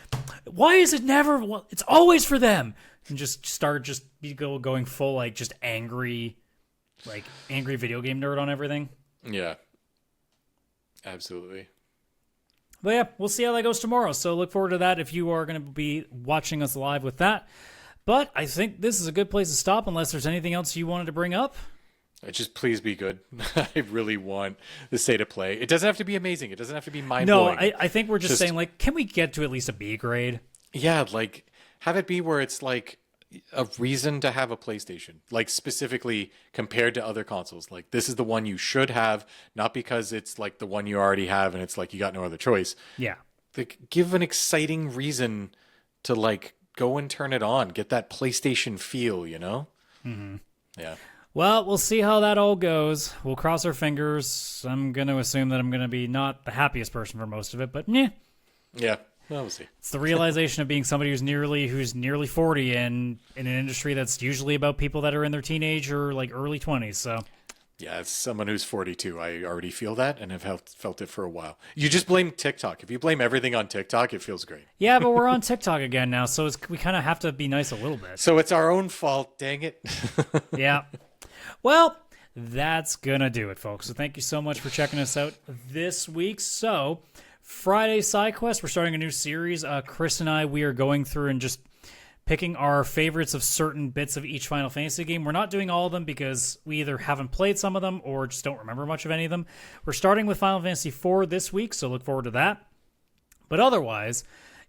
why is it never? Well, it's always for them, and just start going full like just angry video game nerd on everything. Yeah, absolutely. But yeah, we'll see how that goes tomorrow. So look forward to that if you are going to be watching us live with that. But I think this is a good place to stop unless there's anything else you wanted to bring up. Just please be good. I really want the State of Play. It doesn't have to be amazing. It doesn't have to be mind-blowing. No, I think we're just saying, like, can we get to at least a B grade? Yeah, like, have it be where it's, like, a reason to have a PlayStation. Like, specifically compared to other consoles. Like, this is the one you should have, not because it's, like, the one you already have and it's, like, you got no other choice. Yeah. Like, give an exciting reason to, like, go and turn it on. Get that PlayStation feel, you know? Mm-hmm. Yeah. Well, we'll see how that all goes. We'll cross our fingers. I'm going to assume that I'm going to be not the happiest person for most of it, but yeah. Yeah, well, we'll see. It's the realization of being somebody who's nearly 40 and in an industry that's usually about people that are in their teenage or like early 20s. So yeah, as someone who's 42, I already feel that and have felt it for a while. You just blame TikTok. If you blame everything on TikTok, it feels great. Yeah, but we're on TikTok again now, so we kind of have to be nice a little bit. So it's our own fault, dang it. Yeah. Well, that's going to do it, folks. So thank you so much for checking us out this week. So Friday Side Quest, we're starting a new series. Chris and I, we are going through and just picking our favorites of certain bits of each Final Fantasy game. We're not doing all of them because we either haven't played some of them or just don't remember much of any of them. We're starting with Final Fantasy IV this week, so look forward to that. But otherwise,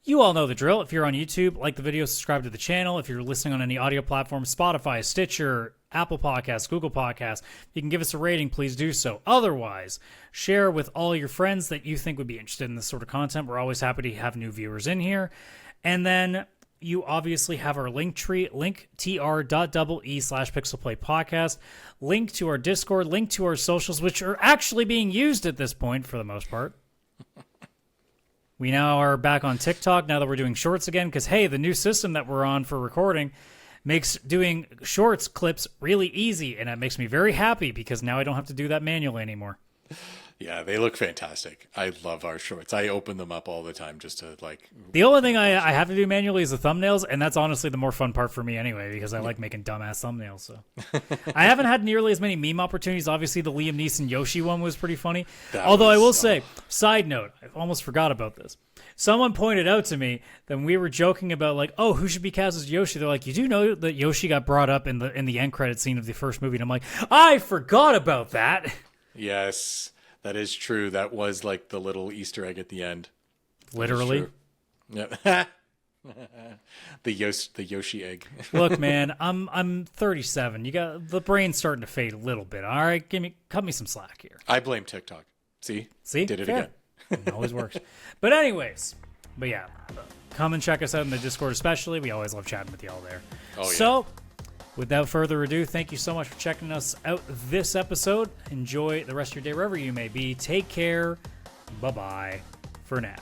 you all know the drill. If you're on YouTube, like the video, subscribe to the channel. If you're listening on any audio platform, Spotify, Stitcher, Apple Podcasts, Google Podcasts, you can give us a rating, please do so. Otherwise, share with all your friends that you think would be interested in this sort of content. We're always happy to have new viewers in here. And then you obviously have our link tree, linktr.ee/PixelPlay Podcast, link to our Discord, link to our socials, which are actually being used at this point for the most part. We now are back on TikTok now that we're doing shorts again because, hey, the new system that we're on for recording makes doing shorts clips really easy, and that makes me very happy because now I don't have to do that manually anymore. Yeah, they look fantastic. I love our shorts. I open them up all the time just to like... The only thing I have to do manually is the thumbnails, and that's honestly the more fun part for me anyway because I like making dumbass thumbnails. So I haven't had nearly as many meme opportunities. Obviously, the Liam Neeson Yoshi one was pretty funny. Although I will say, side note, I almost forgot about this. Someone pointed out to me that we were joking about like, oh, who should be cast as Yoshi? They're like, you do know that Yoshi got brought up in the end credit scene of the first movie, and I'm like, I forgot about that. Yes. That is true. That was like the little Easter egg at the end. Literally. Yeah. the Yoshi egg. Look, man, I'm 37. You got the brain's starting to fade a little bit. All right, cut me some slack here. I blame TikTok. See, did it again. It always works. But yeah, come and check us out in the Discord, especially. We always love chatting with y'all there. Oh yeah. So, without further ado, thank you so much for checking us out this episode. Enjoy the rest of your day wherever you may be. Take care. Bye-bye for now.